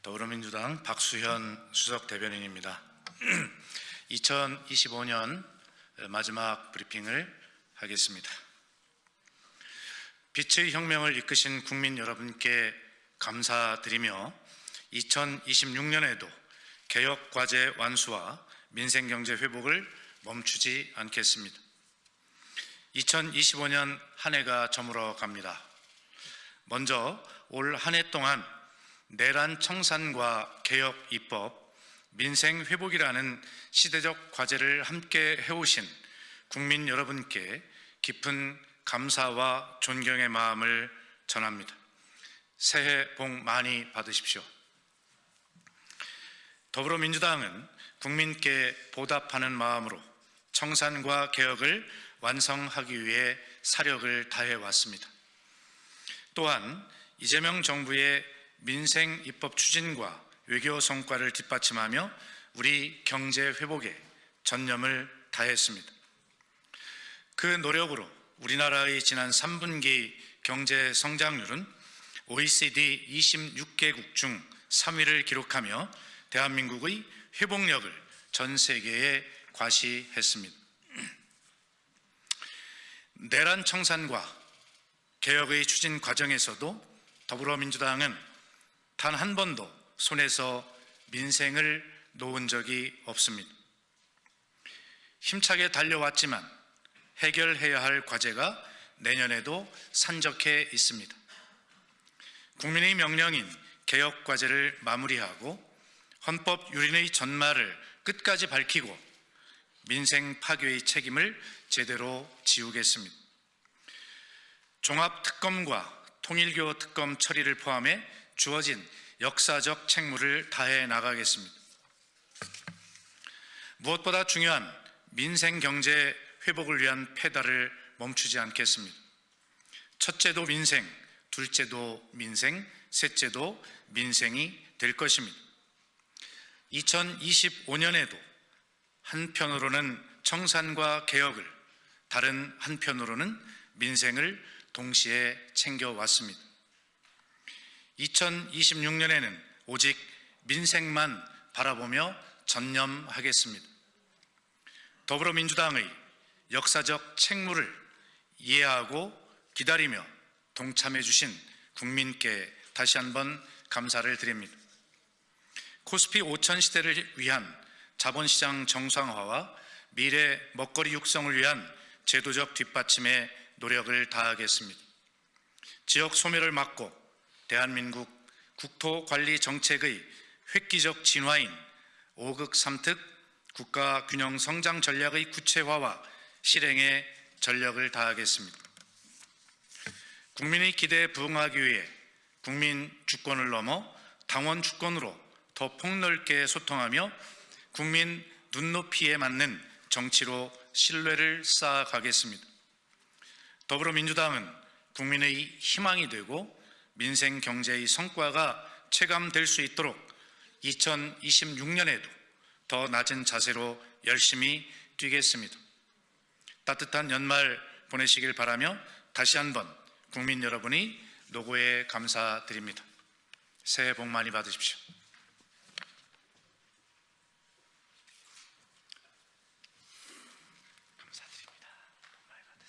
더불어민주당 박수현 수석 대변인입니다. 2025년 마지막 브리핑을 하겠습니다. 빛의 혁명을 이끄신 국민 여러분께 감사드리며 2026년에도 개혁 과제 완수와 민생 경제 회복을 멈추지 않겠습니다. 2025년 한 해가 저물어 갑니다. 먼저 올 한 해 동안 내란 청산과 개혁 입법, 민생 회복이라는 시대적 과제를 함께 해오신 국민 여러분께 깊은 감사와 존경의 마음을 전합니다. 새해 복 많이 받으십시오. 더불어민주당은 국민께 보답하는 마음으로 청산과 개혁을 완성하기 위해 사력을 다해 왔습니다. 또한 이재명 정부의 민생 입법 추진과 외교 성과를 뒷받침하며 우리 경제 회복에 전념을 다했습니다. 그 노력으로 우리나라의 지난 3분기 경제 성장률은 OECD 26개국 중 3위를 기록하며 대한민국의 회복력을 전 세계에 과시했습니다. 내란 청산과 개혁의 추진 과정에서도 더불어민주당은 단 한 번도 손에서 민생을 놓은 적이 없습니다. 힘차게 달려왔지만 해결해야 할 과제가 내년에도 산적해 있습니다. 국민의 명령인 개혁 과제를 마무리하고 헌법 유린의 전말을 끝까지 밝히고 민생 파괴의 책임을 제대로 지우겠습니다. 종합특검과 통일교 특검 처리를 포함해 주어진 역사적 책무를 다해 나가겠습니다. 무엇보다 중요한 민생 경제 회복을 위한 페달을 멈추지 않겠습니다. 첫째도 민생, 둘째도 민생, 셋째도 민생이 될 것입니다. 2025년에도 한편으로는 청산과 개혁을, 다른 한편으로는 민생을 동시에 챙겨왔습니다. 2026년에는 오직 민생만 바라보며 전념하겠습니다. 더불어민주당의 역사적 책무를 이해하고 기다리며 동참해 주신 국민께 다시 한번 감사를 드립니다. 코스피 5000 시대를 위한 자본시장 정상화와 미래 먹거리 육성을 위한 제도적 뒷받침에 노력을 다하겠습니다. 지역 소멸을 막고 대한민국 국토관리 정책의 획기적 진화인 5극 3특 국가균형 성장 전략의 구체화와 실행에 전력을 다하겠습니다. 국민의 기대에 부응하기 위해 국민 주권을 넘어 당원 주권으로 더 폭넓게 소통하며 국민 눈높이에 맞는 정치로 신뢰를 쌓아가겠습니다. 더불어민주당은 국민의 희망이 되고 민생 경제의 성과가 체감될 수 있도록 2026년에도 더 낮은 자세로 열심히 뛰겠습니다. 따뜻한 연말 보내시길 바라며 다시 한번 국민 여러분이 노고에 감사드립니다. 새해 복 많이 받으십시오. 감사드립니다. 복 많이 받으세요.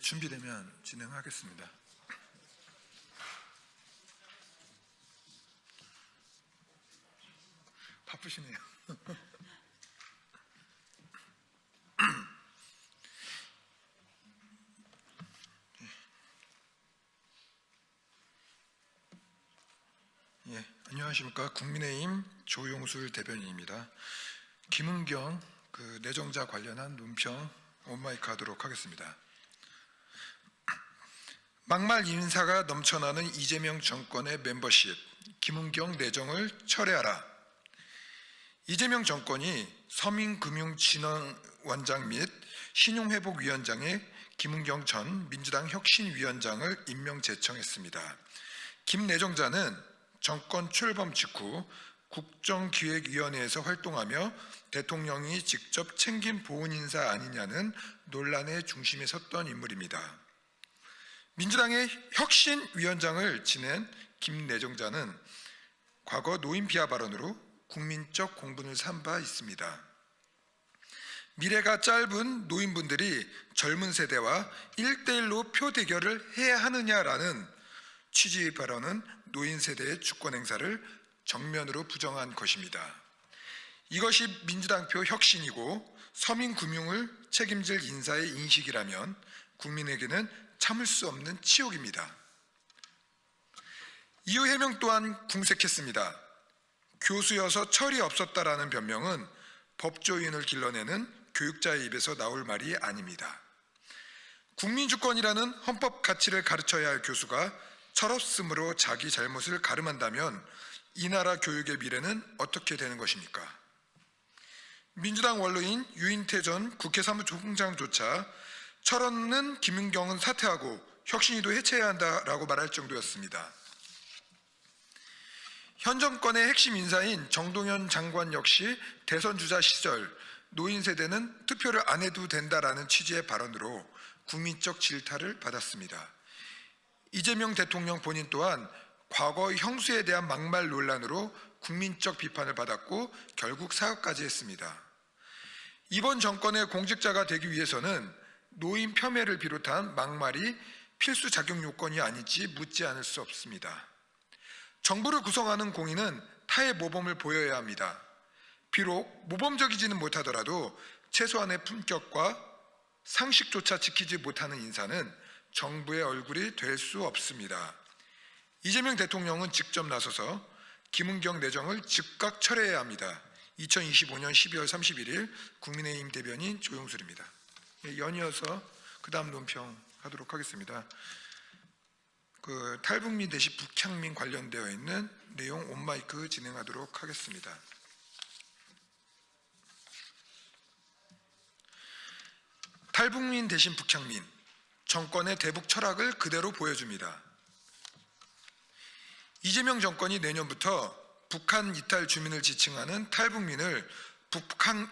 준비되면 진행하겠습니다. 바쁘시네요. 예, 안녕하십니까. 국민의힘 조용술 대변인입니다. 김은경 내정자 관련한 논평 온마이크 하도록 하겠습니다. 막말 인사가 넘쳐나는 이재명 정권의 멤버십, 김은경 내정을 철회하라. 이재명 정권이 서민금융진흥원장 및 신용회복위원장에 김은경 전 민주당 혁신위원장을 임명 제청했습니다. 김 내정자는 정권 출범 직후 국정기획위원회에서 활동하며 대통령이 직접 챙긴 보훈 인사 아니냐는 논란의 중심에 섰던 인물입니다. 민주당의 혁신위원장을 지낸 김 내정자는 과거 노인 비하 발언으로 국민적 공분을 산 바 있습니다. 미래가 짧은 노인분들이 젊은 세대와 1대1로 표 대결을 해야 하느냐라는 취지의 발언은 노인 세대의 주권 행사를 정면으로 부정한 것입니다. 이것이 민주당표 혁신이고 서민금융을 책임질 인사의 인식이라면 국민에게는 참을 수 없는 치욕입니다. 이후 해명 또한 궁색했습니다. 교수여서 철이 없었다라는 변명은 법조인을 길러내는 교육자의 입에서 나올 말이 아닙니다. 국민주권이라는 헌법 가치를 가르쳐야 할 교수가 철없음으로 자기 잘못을 가름한다면 이 나라 교육의 미래는 어떻게 되는 것입니까? 민주당 원로인 유인태 전 국회 사무총장조차 철없는 김은경은 사퇴하고 혁신위도 해체해야 한다라고 말할 정도였습니다. 현 정권의 핵심 인사인 정동연 장관 역시 대선 주자 시절 노인 세대는 투표를 안 해도 된다라는 취지의 발언으로 국민적 질타를 받았습니다. 이재명 대통령 본인 또한 과거 형수에 대한 막말 논란으로 국민적 비판을 받았고 결국 사과까지 했습니다. 이번 정권의 공직자가 되기 위해서는 노인 폄훼를 비롯한 막말이 필수 자격 요건이 아닌지 묻지 않을 수 없습니다. 정부를 구성하는 공인은 타의 모범을 보여야 합니다. 비록 모범적이지는 못하더라도 최소한의 품격과 상식조차 지키지 못하는 인사는 정부의 얼굴이 될 수 없습니다. 이재명 대통령은 직접 나서서 김은경 내정을 즉각 철회해야 합니다. 2025년 12월 31일 국민의힘 대변인 조용술입니다. 연이어서 그 다음 논평하도록 하겠습니다. 탈북민 대신 북향민 관련되어 있는 내용 온마이크 진행하도록 하겠습니다. 탈북민 대신 북향민, 정권의 대북 철학을 그대로 보여줍니다. 이재명 정권이 내년부터 북한 이탈 주민을 지칭하는 탈북민을 북한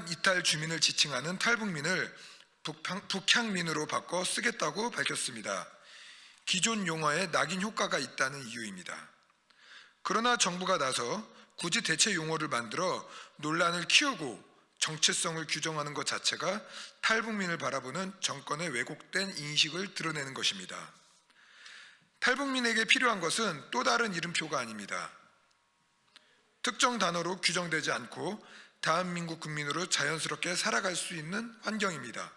이탈 주민을 지칭하는 탈북민을 북향민으로 바꿔 쓰겠다고 밝혔습니다. 기존 용어에 낙인 효과가 있다는 이유입니다. 그러나 정부가 나서 굳이 대체 용어를 만들어 논란을 키우고 정체성을 규정하는 것 자체가 탈북민을 바라보는 정권의 왜곡된 인식을 드러내는 것입니다. 탈북민에게 필요한 것은 또 다른 이름표가 아닙니다. 특정 단어로 규정되지 않고 대한민국 국민으로 자연스럽게 살아갈 수 있는 환경입니다.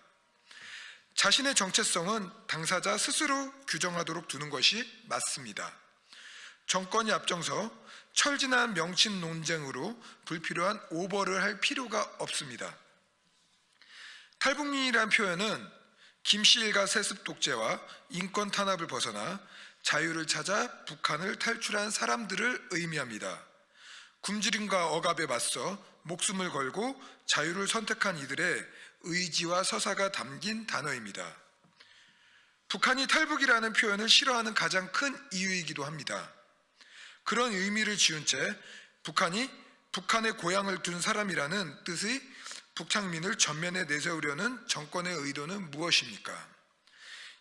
자신의 정체성은 당사자 스스로 규정하도록 두는 것이 맞습니다. 정권이 앞장서 철진한 명칭 논쟁으로 불필요한 오버를 할 필요가 없습니다. 탈북민이라는 표현은 김씨 일가 세습 독재와 인권 탄압을 벗어나 자유를 찾아 북한을 탈출한 사람들을 의미합니다. 굶주림과 억압에 맞서 목숨을 걸고 자유를 선택한 이들의 의지와 서사가 담긴 단어입니다. 북한이 탈북이라는 표현을 싫어하는 가장 큰 이유이기도 합니다. 그런 의미를 지운 채 북한이 북한의 고향을 둔 사람이라는 뜻의 북향민을 전면에 내세우려는 정권의 의도는 무엇입니까?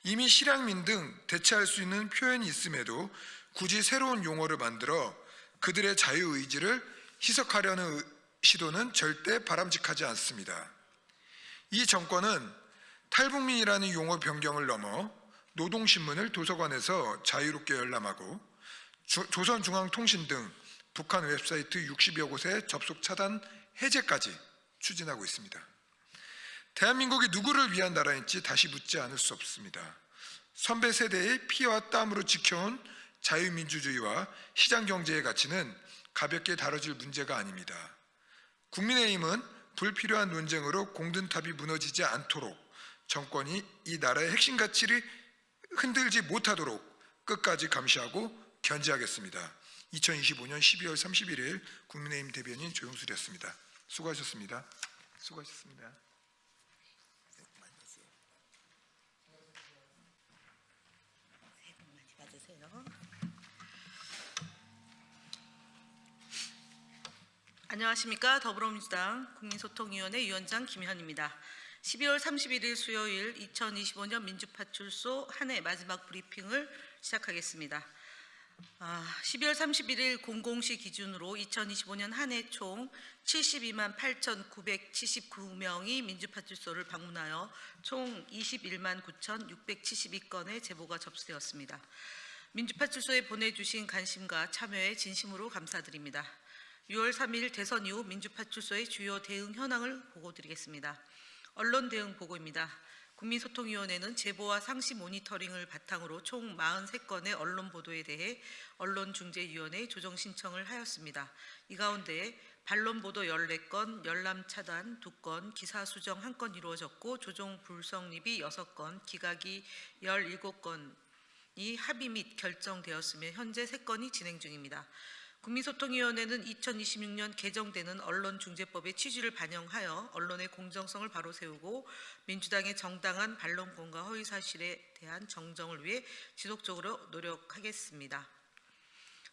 이미 실향민 등 대체할 수 있는 표현이 있음에도 굳이 새로운 용어를 만들어 그들의 자유의지를 희석하려는 시도는 절대 바람직하지 않습니다. 이 정권은 탈북민이라는 용어 변경을 넘어 노동신문을 도서관에서 자유롭게 열람하고 조선중앙통신 등 북한 웹사이트 60여 곳의 접속 차단 해제까지 추진하고 있습니다. 대한민국이 누구를 위한 나라인지 다시 묻지 않을 수 없습니다. 선배 세대의 피와 땀으로 지켜온 자유민주주의와 시장경제의 가치는 가볍게 다뤄질 문제가 아닙니다. 국민의힘은 불필요한 논쟁으로 공든탑이 무너지지 않도록 정권이 이 나라의 핵심 가치를 흔들지 못하도록 끝까지 감시하고 견제하겠습니다. 2025년 12월 31일 국민의힘 대변인 조영술이었습니다. 수고하셨습니다. 수고하셨습니다.
안녕하십니까. 더불어민주당 국민소통위원회 위원장 김현입니다. 12월 31일 수요일 2025년 민주파출소 한 해 마지막 브리핑을 시작하겠습니다. 12월 31일 00시 기준으로 2025년 한 해 총 72만 8,979명이 민주파출소를 방문하여 총 21만 9,672건의 제보가 접수되었습니다. 민주파출소에 보내주신 관심과 참여에 진심으로 감사드립니다. 6월 3일 대선 이후 민주파출소의 주요 대응 현황을 보고드리겠습니다. 언론 대응 보고입니다. 국민소통위원회는 제보와 상시 모니터링을 바탕으로 총 43건의 언론 보도에 대해 언론중재위원회에 조정 신청을 하였습니다. 이 가운데 반론 보도 14건, 열람 차단 2건, 기사 수정 1건 이루어졌고 조정 불성립이 6건, 기각이 17건이 합의 및 결정되었으며 현재 3건이 진행 중입니다. 국민소통위원회는 2026년 개정되는 언론중재법의 취지를 반영하여 언론의 공정성을 바로 세우고 민주당의 정당한 반론권과 허위사실에 대한 정정을 위해 지속적으로 노력하겠습니다.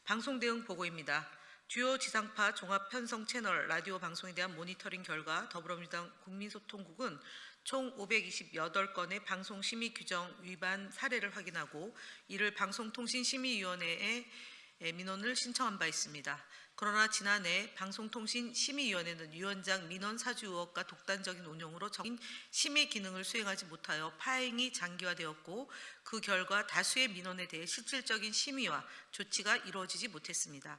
방송 대응 보고입니다. 주요 지상파 종합 편성 채널 라디오 방송에 대한 모니터링 결과 더불어민주당 국민소통국은 총 528건의 방송심의 규정 위반 사례를 확인하고 이를 방송통신심의위원회에 민원을 신청한 바 있습니다. 그러나 지난해 방송통신심의위원회는 위원장 민원 사주 의혹과 독단적인 운영으로 정인 심의 기능을 수행하지 못하여 파행이 장기화되었고 그 결과 다수의 민원에 대해 실질적인 심의와 조치가 이루어지지 못했습니다.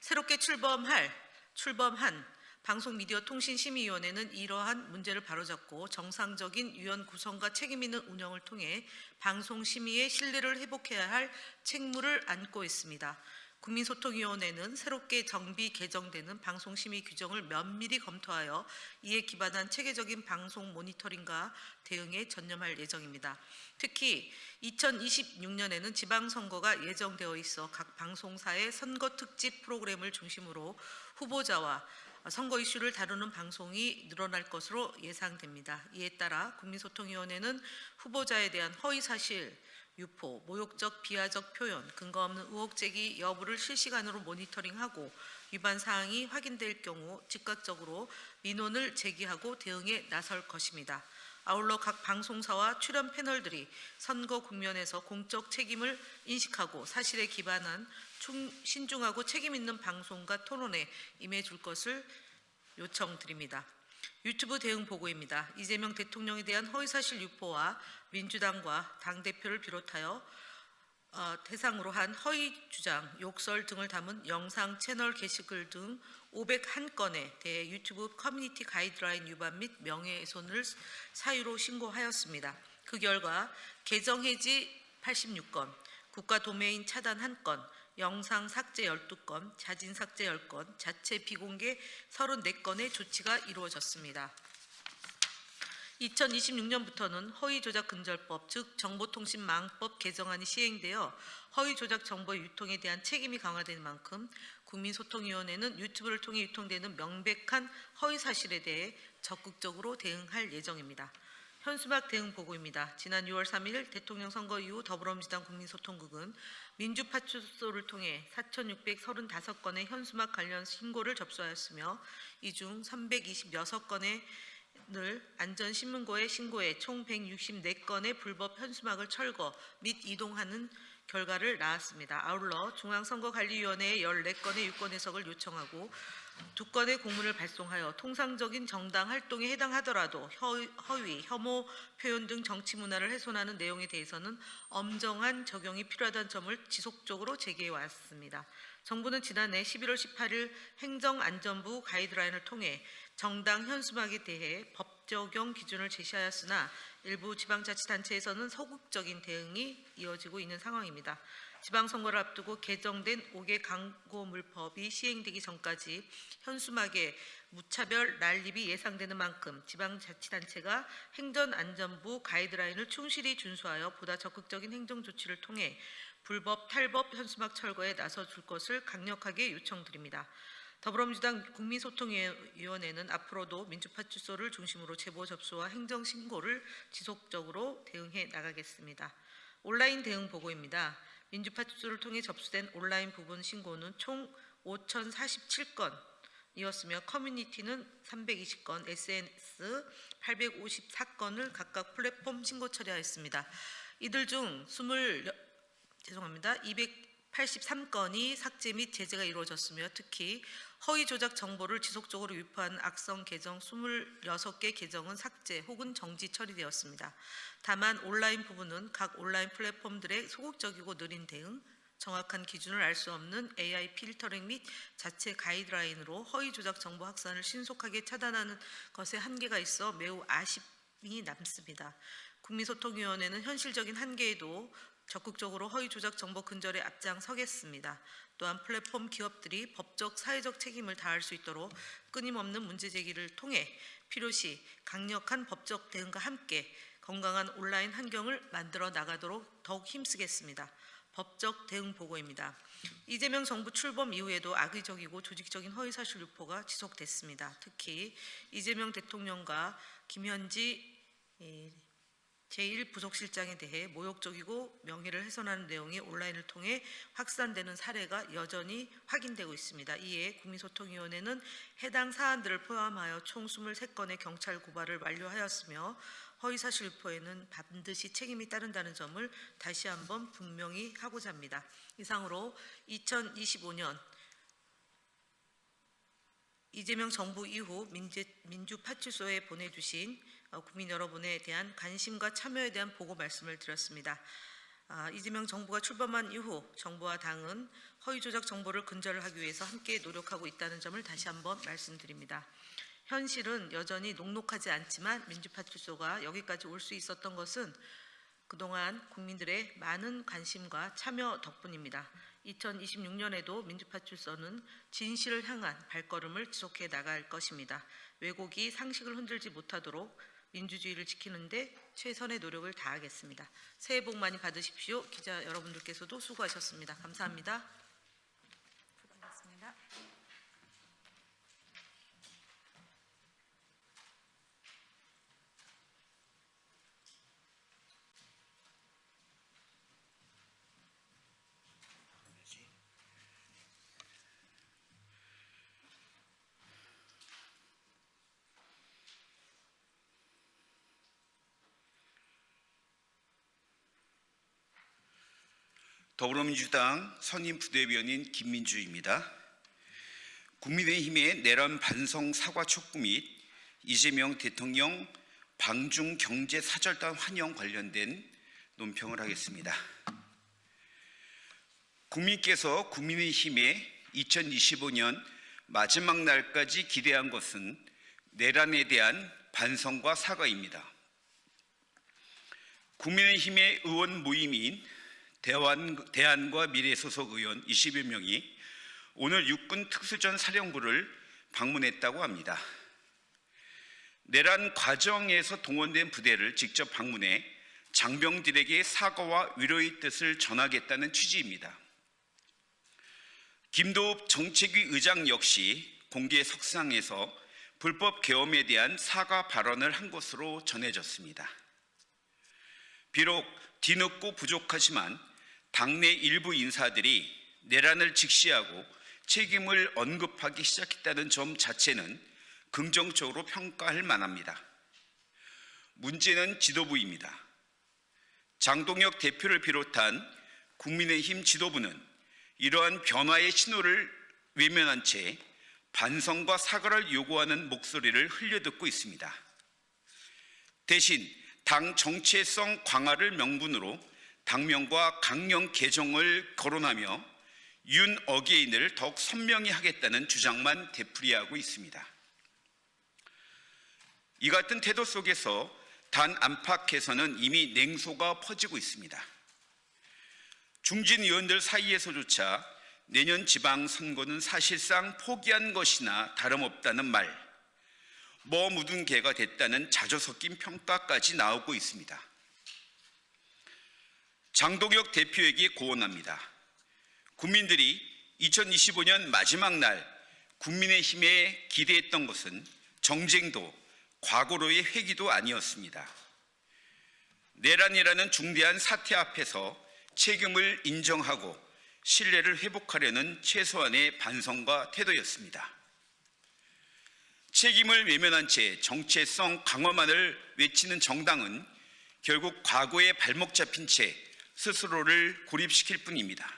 새롭게 출범한 방송미디어통신심의위원회는 이러한 문제를 바로잡고 정상적인 위원 구성과 책임 있는 운영을 통해 방송심의의 신뢰를 회복해야 할 책무를 안고 있습니다. 국민소통위원회는 새롭게 정비 개정되는 방송심의 규정을 면밀히 검토하여 이에 기반한 체계적인 방송 모니터링과 대응에 전념할 예정입니다. 특히 2026년에는 지방선거가 예정되어 있어 각 방송사의 선거 특집 프로그램을 중심으로 후보자와 선거 이슈를 다루는 방송이 늘어날 것으로 예상됩니다. 이에 따라 국민소통위원회는 후보자에 대한 허위사실 유포, 모욕적, 비하적 표현, 근거 없는 의혹 제기 여부를 실시간으로 모니터링하고 위반 사항이 확인될 경우 즉각적으로 민원을 제기하고 대응에 나설 것입니다. 아울러 각 방송사와 출연 패널들이 선거 국면에서 공적 책임을 인식하고 사실에 기반한 신중하고 책임 있는 방송과 토론에 임해줄 것을 요청드립니다. 유튜브 대응 보고입니다. 이재명 대통령에 대한 허위사실 유포와 민주당과 당대표를 비롯하여 대상으로 한 허위 주장, 욕설 등을 담은 영상 채널 게시글 등 501건에 대해 유튜브 커뮤니티 가이드라인 위반 및 명예훼손을 사유로 신고하였습니다. 그 결과 계정 해지 86건, 국가 도메인 차단 1건, 영상 삭제 12건, 자진 삭제 10건, 자체 비공개 34건의 조치가 이루어졌습니다. 2026년부터는 허위조작근절법, 즉 정보통신망법 개정안이 시행되어 허위조작 정보의 유통에 대한 책임이 강화된 만큼 국민소통위원회는 유튜브를 통해 유통되는 명백한 허위사실에 대해 적극적으로 대응할 예정입니다. 현수막 대응 보고입니다. 지난 6월 3일 대통령 선거 이후 더불어민주당 국민소통국은 민주파출소를 통해 4,635건의 현수막 관련 신고를 접수하였으며 이 중 326건의 안전신문고에 신고해 총 164건의 불법 현수막을 철거 및 이동하는 결과를 낳았습니다. 아울러 중앙선거관리위원회에 14건의 유권 해석을 요청하고 2건의 공문을 발송하여 통상적인 정당 활동에 해당하더라도 허위, 혐오 표현 등 정치 문화를 훼손하는 내용에 대해서는 엄정한 적용이 필요하다는 점을 지속적으로 제기해 왔습니다. 정부는 지난해 11월 18일 행정안전부 가이드라인을 통해 정당 현수막에 대해 법 적용 기준을 제시하였으나 일부 지방자치단체에서는 소극적인 대응이 이어지고 있는 상황입니다. 지방선거를 앞두고 개정된 5개 광고물법이 시행되기 전까지 현수막에 무차별 난립이 예상되는 만큼 지방자치단체가 행정안전부 가이드라인을 충실히 준수하여 보다 적극적인 행정조치를 통해 불법, 탈법 현수막 철거에 나서줄 것을 강력하게 요청드립니다. 더불어민주당 국민소통위원회는 앞으로도 민주파출소를 중심으로 제보 접수와 행정신고를 지속적으로 대응해 나가겠습니다. 온라인 대응 보고입니다. 민주파출소를 통해 접수된 온라인 부분 신고는 총 5,047건이었으며 커뮤니티는 320건, SNS 854건을 각각 플랫폼 신고 처리하였습니다. 이들 중 283건이 삭제 및 제재가 이루어졌으며 특히 허위 조작 정보를 지속적으로 유포한 악성 계정 26개 계정은 삭제 혹은 정지 처리되었습니다. 다만 온라인 부분은 각 온라인 플랫폼들의 소극적이고 느린 대응, 정확한 기준을 알 수 없는 AI 필터링 및 자체 가이드라인으로 허위 조작 정보 확산을 신속하게 차단하는 것에 한계가 있어 매우 아쉬움이 남습니다. 국민소통위원회는 현실적인 한계에도 적극적으로 허위 조작 정보 근절에 앞장서겠습니다. 또한 플랫폼 기업들이 법적, 사회적 책임을 다할 수 있도록 끊임없는 문제 제기를 통해 필요시 강력한 법적 대응과 함께 건강한 온라인 환경을 만들어 나가도록 더욱 힘쓰겠습니다. 법적 대응 보고입니다. 이재명 정부 출범 이후에도 악의적이고 조직적인 허위사실 유포가 지속됐습니다. 특히 이재명 대통령과 김현지 제1부속실장에 대해 모욕적이고 명예를 훼손하는 내용이 온라인을 통해 확산되는 사례가 여전히 확인되고 있습니다. 이에 국민소통위원회는 해당 사안들을 포함하여 총 23건의 경찰 고발을 완료하였으며 허위사실 유포에는 반드시 책임이 따른다는 점을 다시 한번 분명히 하고자 합니다. 이상으로 2025년 이재명 정부 이후 민주파출소에 보내주신 국민 여러분에 대한 관심과 참여에 대한 보고 말씀을 드렸습니다. 이재명 정부가 출범한 이후 정부와 당은 허위 조작 정보를 근절하기 위해서 함께 노력하고 있다는 점을 다시 한번 말씀드립니다. 현실은 여전히 녹록하지 않지만 민주파출소가 여기까지 올 수 있었던 것은 그동안 국민들의 많은 관심과 참여 덕분입니다. 2026년에도 민주파출소는 진실을 향한 발걸음을 지속해 나갈 것입니다. 왜곡이 상식을 흔들지 못하도록 민주주의를 지키는 데 최선의 노력을 다하겠습니다. 새해 복 많이 받으십시오. 기자 여러분들께서도 수고하셨습니다. 감사합니다. 수고하셨습니다.
더불어민주당 선임부대변인 김민주입니다. 국민의힘의 내란 반성 사과 촉구 및 이재명 대통령 방중 경제 사절단 환영 관련된 논평을 하겠습니다. 국민께서 국민의힘의 2025년 마지막 날까지 기대한 것은 내란에 대한 반성과 사과입니다. 국민의힘의 의원 모임인 대안과 미래 소속 의원 20여 명이 오늘 육군 특수전 사령부를 방문했다고 합니다. 내란 과정에서 동원된 부대를 직접 방문해 장병들에게 사과와 위로의 뜻을 전하겠다는 취지입니다. 김도읍 정책위 의장 역시 공개 석상에서 불법 계엄에 대한 사과 발언을 한 것으로 전해졌습니다. 비록 뒤늦고 부족하지만 당내 일부 인사들이 내란을 직시하고 책임을 언급하기 시작했다는 점 자체는 긍정적으로 평가할 만합니다. 문제는 지도부입니다. 장동혁 대표를 비롯한 국민의힘 지도부는 이러한 변화의 신호를 외면한 채 반성과 사과를 요구하는 목소리를 흘려듣고 있습니다. 대신 당 정체성 강화를 명분으로 당명과 강령 개정을 거론하며 윤 어게인을 더욱 선명히 하겠다는 주장만 되풀이하고 있습니다. 이 같은 태도 속에서 단 안팎에서는 이미 냉소가 퍼지고 있습니다. 중진 의원들 사이에서조차 내년 지방선거는 사실상 포기한 것이나 다름없다는 말, 뭐 묻은 개가 됐다는 자조 섞인 평가까지 나오고 있습니다. 장동혁 대표에게 고언합니다. 국민들이 2025년 마지막 날 국민의힘에 기대했던 것은 정쟁도 과거로의 회기도 아니었습니다. 내란이라는 중대한 사태 앞에서 책임을 인정하고 신뢰를 회복하려는 최소한의 반성과 태도였습니다. 책임을 외면한 채 정체성 강화만을 외치는 정당은 결국 과거에 발목 잡힌 채 스스로를 고립시킬 뿐입니다.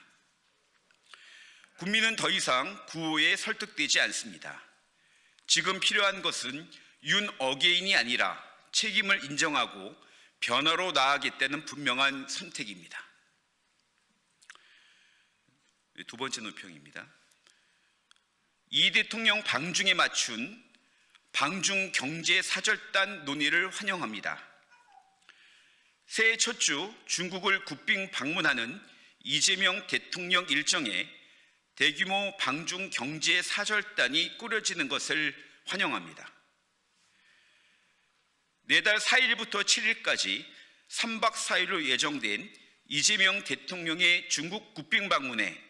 국민은 더 이상 구호에 설득되지 않습니다. 지금 필요한 것은 윤 어게인이 아니라 책임을 인정하고 변화로 나아가겠다는 분명한 선택입니다. 두 번째 논평입니다. 이 대통령 방중에 맞춘 방중 경제 사절단 논의를 환영합니다. 새해 첫 주 중국을 국빈 방문하는 이재명 대통령 일정에 대규모 방중 경제 사절단이 꾸려지는 것을 환영합니다. 내달 4일부터 7일까지 3박 4일로 예정된 이재명 대통령의 중국 국빈 방문에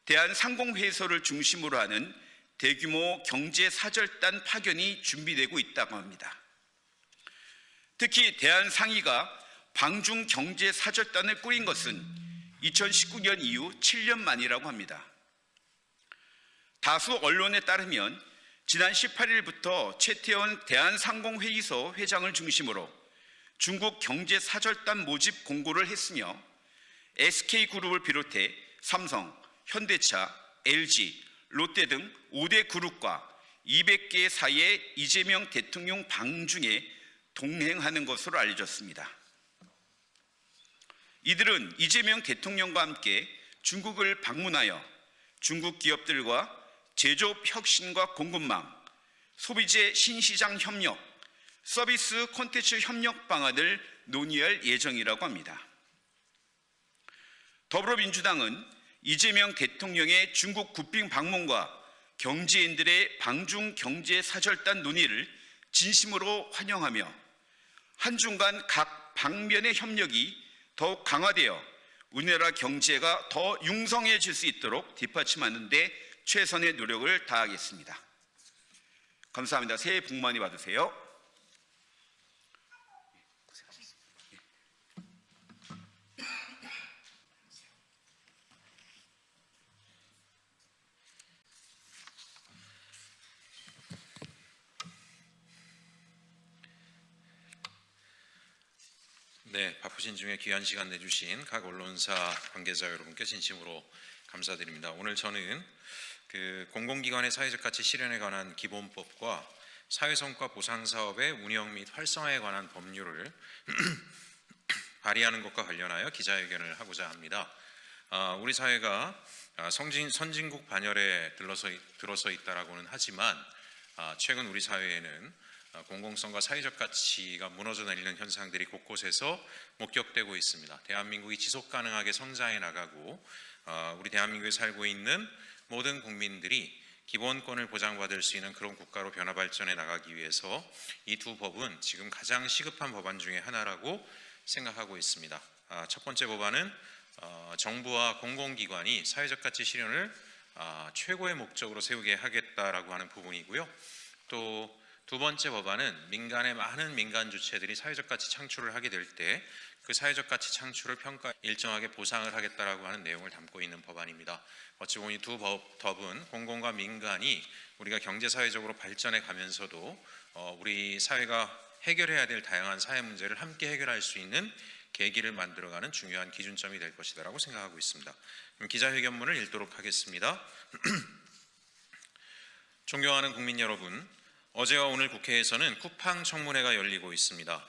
대한상공회의소를 중심으로 하는 대규모 경제사절단 파견이 준비되고 있다고 합니다. 특히 대한상의가 방중 경제사절단을 꾸린 것은 2019년 이후 7년 만이라고 합니다. 다수 언론에 따르면 지난 18일부터 최태원 대한상공회의소 회장을 중심으로 중국 경제사절단 모집 공고를 했으며 SK그룹을 비롯해 삼성, 현대차, LG, 롯데 등 5대 그룹과 200개 사이에 이재명 대통령 방중에 동행하는 것으로 알려졌습니다. 이들은 이재명 대통령과 함께 중국을 방문하여 중국 기업들과 제조업 혁신과 공급망, 소비재 신시장 협력, 서비스 콘텐츠 협력 방안을 논의할 예정이라고 합니다. 더불어민주당은 이재명 대통령의 중국 국빈 방문과 경제인들의 방중 경제 사절단 논의를 진심으로 환영하며 한중 간 각 방면의 협력이 더욱 강화되어 우리나라 경제가 더 융성해질 수 있도록 뒷받침하는 데 최선의 노력을 다하겠습니다. 감사합니다. 새해 복 많이 받으세요.
네, 바쁘신 중에 귀한 시간 내주신 각 언론사 관계자 여러분께 진심으로 감사드립니다. 오늘 저는 공공기관의 사회적 가치 실현에 관한 기본법과 사회성과 보상사업의 운영 및 활성화에 관한 법률을 발의하는 것과 관련하여 기자회견을 하고자 합니다. 우리 사회가 선진국 반열에 들어서 있다라고는 하지만 최근 우리 사회에는 공공성과 사회적 가치가 무너져 내리는 현상들이 곳곳에서 목격되고 있습니다. 대한민국이 지속 가능하게 성장해 나가고 우리 대한민국에 살고 있는 모든 국민들이 기본권을 보장받을 수 있는 그런 국가로 변화 발전해 나가기 위해서 이 두 법은 지금 가장 시급한 법안 중에 하나라고 생각하고 있습니다. 첫 번째 법안은 정부와 공공기관이 사회적 가치 실현을 최고의 목적으로 세우게 하겠다라고 하는 부분이고요. 또 두 번째 법안은 민간의 많은 민간 주체들이 사회적 가치 창출을 하게 될 때 그 사회적 가치 창출을 일정하게 보상을 하겠다라고 하는 내용을 담고 있는 법안입니다. 어찌 보면 이 두 법은 공공과 민간이 우리가 경제사회적으로 발전해 가면서도 우리 사회가 해결해야 될 다양한 사회 문제를 함께 해결할 수 있는 계기를 만들어가는 중요한 기준점이 될 것이라고 생각하고 있습니다. 그럼 기자회견문을 읽도록 하겠습니다. 존경하는 국민 여러분, 어제와 오늘 국회에서는 쿠팡 청문회가 열리고 있습니다.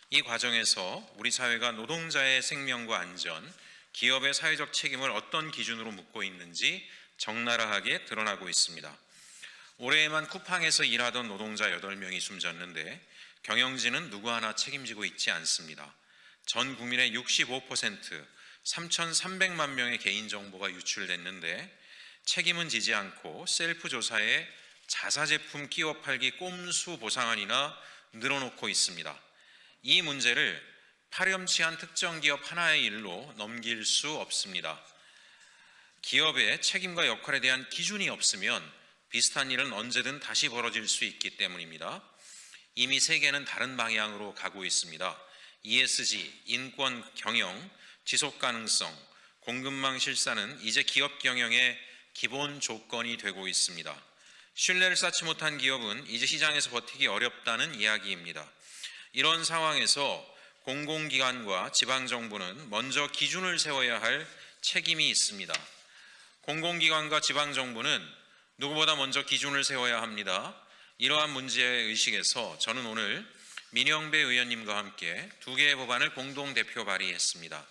이 과정에서 우리 사회가 노동자의 생명과 안전, 기업의 사회적 책임을 어떤 기준으로 묻고 있는지 적나라하게 드러나고 있습니다. 올해에만 쿠팡에서 일하던 노동자 8명이 숨졌는데 경영진은 누구 하나 책임지고 있지 않습니다. 전 국민의 65%, 3,300만 명의 개인정보가 유출됐는데 책임은 지지 않고 셀프 조사에 자사제품 끼워 팔기 꼼수 보상안이나 늘어놓고 있습니다. 이 문제를 파렴치한 특정 기업 하나의 일로 넘길 수 없습니다. 기업의 책임과 역할에 대한 기준이 없으면 비슷한 일은 언제든 다시 벌어질 수 있기 때문입니다. 이미 세계는 다른 방향으로 가고 있습니다. ESG, 인권 경영, 지속 가능성, 공급망 실사는 이제 기업 경영의 기본 조건이 되고 있습니다. 신뢰를 쌓지 못한 기업은 이제 시장에서 버티기 어렵다는 이야기입니다. 이런 상황에서 공공기관과 지방정부는 먼저 기준을 세워야 할 책임이 있습니다. 공공기관과 지방정부는 누구보다 먼저 기준을 세워야 합니다. 이러한 문제의식에서 저는 오늘 민영배 의원님과 함께 2개의 법안을 공동 대표 발의했습니다.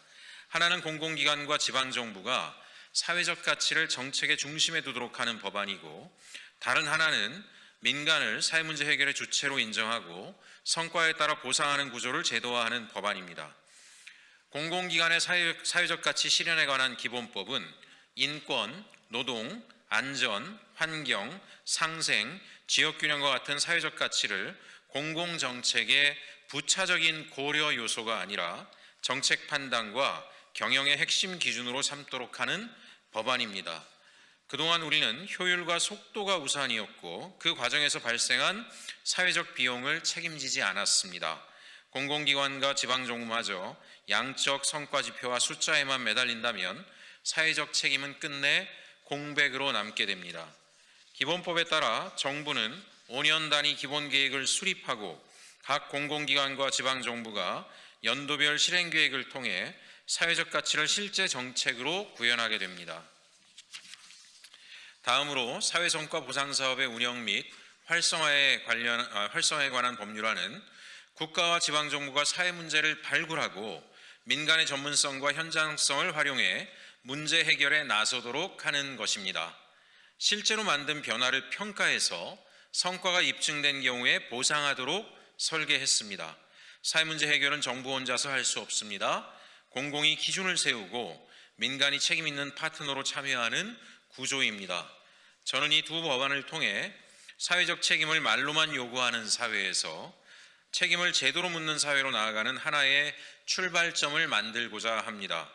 하나는 공공기관과 지방정부가 사회적 가치를 정책의 중심에 두도록 하는 법안이고, 다른 하나는 민간을 사회문제 해결의 주체로 인정하고 성과에 따라 보상하는 구조를 제도화하는 법안입니다. 공공기관의 사회적 가치 실현에 관한 기본법은 인권, 노동, 안전, 환경, 상생, 지역균형과 같은 사회적 가치를 공공정책의 부차적인 고려 요소가 아니라 정책 판단과 경영의 핵심 기준으로 삼도록 하는 법안입니다. 그동안 우리는 효율과 속도가 우선이었고 그 과정에서 발생한 사회적 비용을 책임지지 않았습니다. 공공기관과 지방정부마저 양적 성과지표와 숫자에만 매달린다면 사회적 책임은 끝내 공백으로 남게 됩니다. 기본법에 따라 정부는 5년 단위 기본계획을 수립하고 각 공공기관과 지방정부가 연도별 실행계획을 통해 사회적 가치를 실제 정책으로 구현하게 됩니다. 다음으로 사회성과 보상사업의 운영 및 활성화에 관한 법률안은 국가와 지방정부가 사회 문제를 발굴하고 민간의 전문성과 현장성을 활용해 문제 해결에 나서도록 하는 것입니다. 실제로 만든 변화를 평가해서 성과가 입증된 경우에 보상하도록 설계했습니다. 사회 문제 해결은 정부 혼자서 할 수 없습니다. 공공이 기준을 세우고 민간이 책임 있는 파트너로 참여하는 구조입니다. 저는 이 두 법안을 통해 사회적 책임을 말로만 요구하는 사회에서 책임을 제대로 묻는 사회로 나아가는 하나의 출발점을 만들고자 합니다.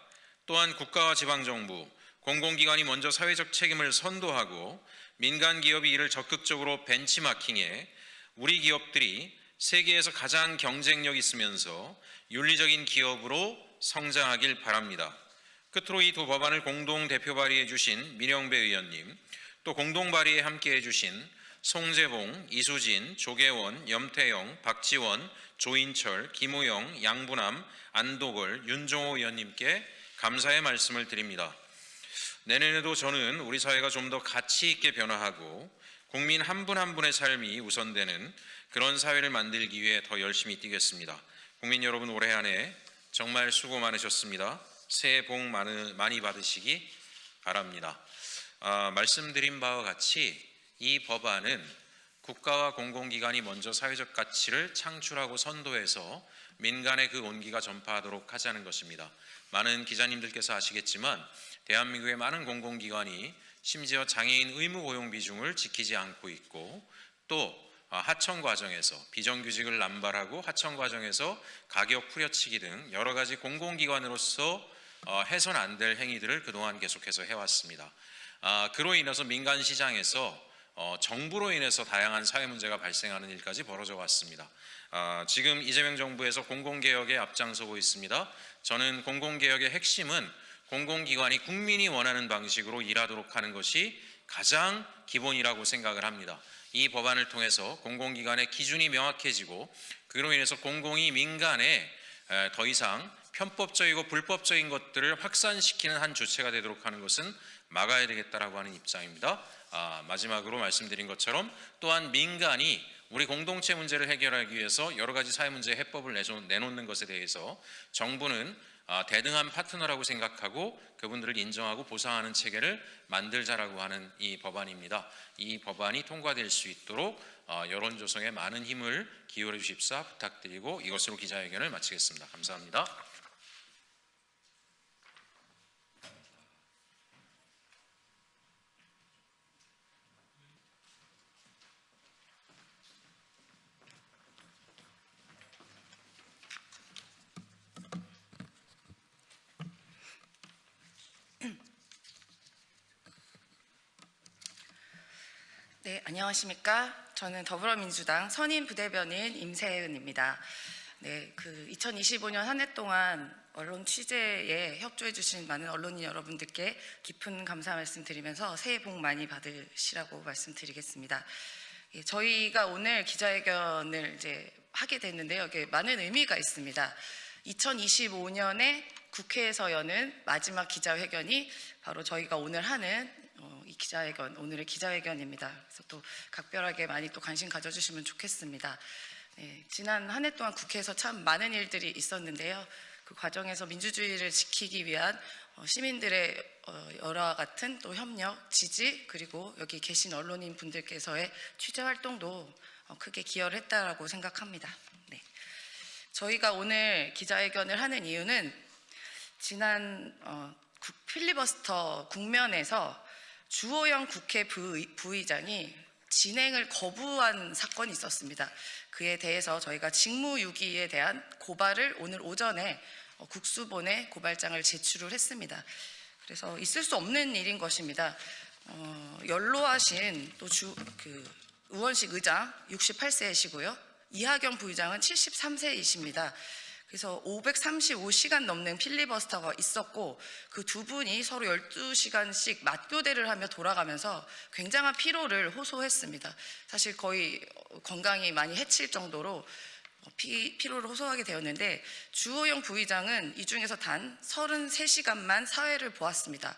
또한 국가와 지방정부, 공공기관이 먼저 사회적 책임을 선도하고 민간 기업이 이를 적극적으로 벤치마킹해 우리 기업들이 세계에서 가장 경쟁력 있으면서 윤리적인 기업으로 성장하길 바랍니다. 끝으로 이 두 법안을 공동 대표 발의해 주신 민영배 의원님, 또 공동 발의에 함께해 주신 송재봉, 이수진, 조계원, 염태영, 박지원, 조인철, 김우영, 양부남, 안도걸, 윤종호 의원님께 감사의 말씀을 드립니다. 내년에도 저는 우리 사회가 좀 더 가치 있게 변화하고 국민 한 분 한 분의 삶이 우선되는 그런 사회를 만들기 위해 더 열심히 뛰겠습니다. 국민 여러분, 올해 한 해 정말 수고 많으셨습니다. 새해 복 많이 받으시기 바랍니다. 말씀드린 바와 같이 이 법안은 국가와 공공기관이 먼저 사회적 가치를 창출하고 선도해서 민간의 그 온기가 전파하도록 하자는 것입니다. 많은 기자님들께서 아시겠지만 대한민국의 많은 공공기관이 심지어 장애인 의무 고용 비중을 지키지 않고 있고, 또 하청 과정에서 비정규직을 남발하고 하청 과정에서 가격 후려치기 등 여러 가지 공공기관으로서 해서는 안 될 행위들을 그동안 계속해서 해왔습니다. 그로 인해서 민간 시장에서 정부로 인해서 다양한 사회 문제가 발생하는 일까지 벌어져 왔습니다. 지금 이재명 정부에서 공공개혁에 앞장서고 있습니다. 저는 공공개혁의 핵심은 공공기관이 국민이 원하는 방식으로 일하도록 하는 것이 가장 기본이라고 생각을 합니다. 이 법안을 통해서 공공기관의 기준이 명확해지고 그로 인해서 공공이 민간에 더 이상 편법적이고 불법적인 것들을 확산시키는 한 주체가 되도록 하는 것은 막아야 되겠다라고 하는 입장입니다. 마지막으로 말씀드린 것처럼 또한 민간이 우리 공동체 문제를 해결하기 위해서 여러 가지 사회 문제 해법을 내놓는 것에 대해서 정부는 대등한 파트너라고 생각하고 그분들을 인정하고 보상하는 체계를 만들자라고 하는 이 법안입니다. 이 법안이 통과될 수 있도록 여론 조성에 많은 힘을 기울여 주십사 부탁드리고 이것으로 기자회견을 마치겠습니다. 감사합니다.
네, 안녕하십니까. 저는 더불어민주당 선임 부대변인 임세은입니다. 네, 2025년 한 해 동안 언론 취재에 협조해 주신 많은 언론인 여러분들께 깊은 감사 말씀드리면서 새해 복 많이 받으시라고 말씀드리겠습니다. 예, 저희가 오늘 기자회견을 하게 됐는데요. 이게 많은 의미가 있습니다. 2025년에 국회에서 여는 마지막 기자회견이 바로 저희가 오늘 하는 이 기자회견, 오늘의 기자회견입니다. 그래서 또 각별하게 많이 또 관심 가져주시면 좋겠습니다. 네, 지난 한 해 동안 국회에서 참 많은 일들이 있었는데요. 그 과정에서 민주주의를 지키기 위한 시민들의 여러 같은 또 협력, 지지, 그리고 여기 계신 언론인 분들께서의 취재 활동도 크게 기여를 했다라고 생각합니다. 네. 저희가 오늘 기자회견을 하는 이유는 지난 필리버스터 국면에서 주호영 국회 부의장이 진행을 거부한 사건이 있었습니다. 그에 대해서 저희가 직무유기에 대한 고발을 오늘 오전에 국수본에 고발장을 제출을 했습니다. 그래서 있을 수 없는 일인 것입니다. 연로하신 또 우원식 의장 68세이시고요. 이하경 부의장은 73세이십니다. 그래서 535시간 넘는 필리버스터가 있었고 그 두 분이 서로 12시간씩 맞교대를 하며 돌아가면서 굉장한 피로를 호소했습니다. 사실 거의 건강이 많이 해칠 정도로 피로를 호소하게 되었는데 주호영 부의장은 이 중에서 단 33시간만 사회를 보았습니다.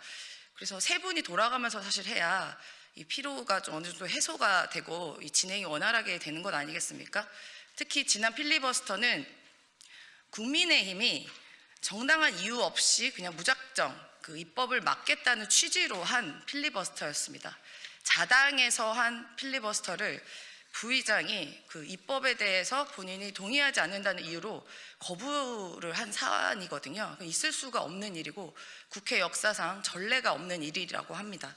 그래서 세 분이 돌아가면서 사실 해야 이 피로가 좀 어느 정도 해소가 되고 이 진행이 원활하게 되는 것 아니겠습니까? 특히 지난 필리버스터는 국민의힘이 정당한 이유 없이 그냥 무작정 그 입법을 막겠다는 취지로 한 필리버스터였습니다. 자당에서 한 필리버스터를 부의장이 그 입법에 대해서 본인이 동의하지 않는다는 이유로 거부를 한 사안이거든요. 있을 수가 없는 일이고 국회 역사상 전례가 없는 일이라고 합니다.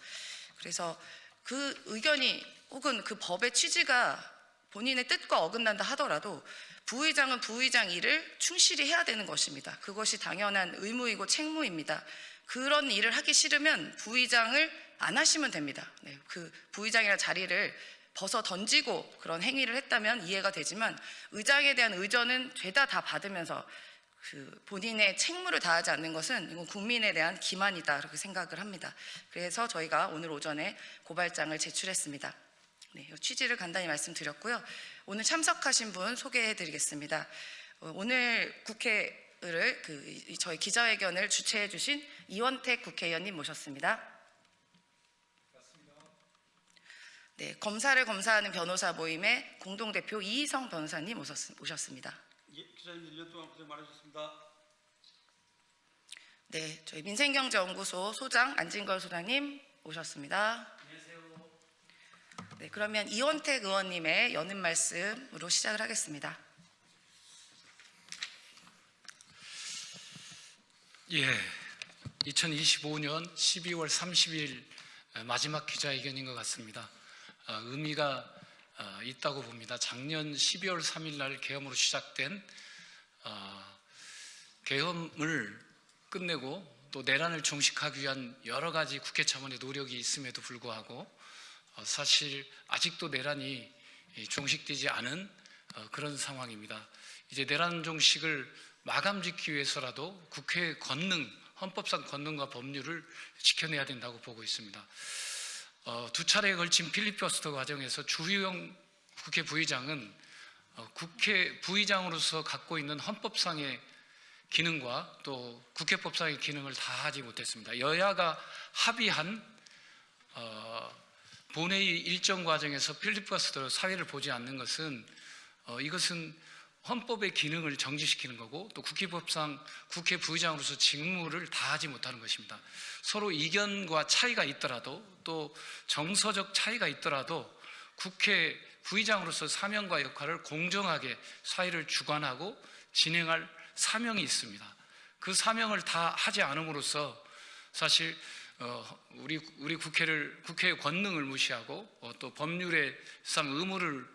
그래서 그 의견이 혹은 그 법의 취지가 본인의 뜻과 어긋난다 하더라도 부의장은 부의장 일을 충실히 해야 되는 것입니다. 그것이 당연한 의무이고 책무입니다. 그런 일을 하기 싫으면 부의장을 안 하시면 됩니다. 네, 그 부의장이라는 자리를 벗어 던지고 그런 행위를 했다면 이해가 되지만 의장에 대한 의전은 죄다 다 받으면서 그 본인의 책무를 다하지 않는 것은 이건 국민에 대한 기만이다 이렇게 생각을 합니다. 그래서 저희가 오늘 오전에 고발장을 제출했습니다. 네, 취지를 간단히 말씀드렸고요. 오늘 참석하신 분 소개해드리겠습니다. 오늘 국회를 저희 기자회견을 주최해 주신 이원택 국회의원님 모셨습니다. 네, 검사를 검사하는 변호사 모임의 공동대표 이희성 변호사님 오셨습니다.
예, 기자님 1년 동안 고생 많으셨습니다.
네, 저희 민생경제연구소 소장 안진걸 소장님 오셨습니다. 네, 그러면 이원택 의원님의 여는 말씀으로 시작을 하겠습니다.
예, 2025년 12월 30일 마지막 기자회견인 것 같습니다. 의미가 있다고 봅니다. 작년 12월 3일 날 계엄으로 시작된 계엄을 끝내고 또 내란을 종식하기 위한 여러 가지 국회 차원의 노력이 있음에도 불구하고 사실 아직도 내란이 종식되지 않은 그런 상황입니다. 이제 내란 종식을 마감짓기 위해서라도 국회의 권능, 헌법상 권능과 법률을 지켜내야 된다고 보고 있습니다. 두 차례에 걸친 필리버스터 과정에서 주호영 국회 부의장은 국회 부의장으로서 갖고 있는 헌법상의 기능과 또 국회법상의 기능을 다 하지 못했습니다. 여야가 합의한 본회의 일정 과정에서 필리버스터 사회를 보지 않는 것은 이것은 헌법의 기능을 정지시키는 거고 또 국회법상 국회 부의장으로서 직무를 다하지 못하는 것입니다. 서로 이견과 차이가 있더라도 또 정서적 차이가 있더라도 국회 부의장으로서 사명과 역할을 공정하게 사회를 주관하고 진행할 사명이 있습니다. 그 사명을 다 하지 않음으로써 사실 우리 국회의 권능을 무시하고 또 법률상 의무를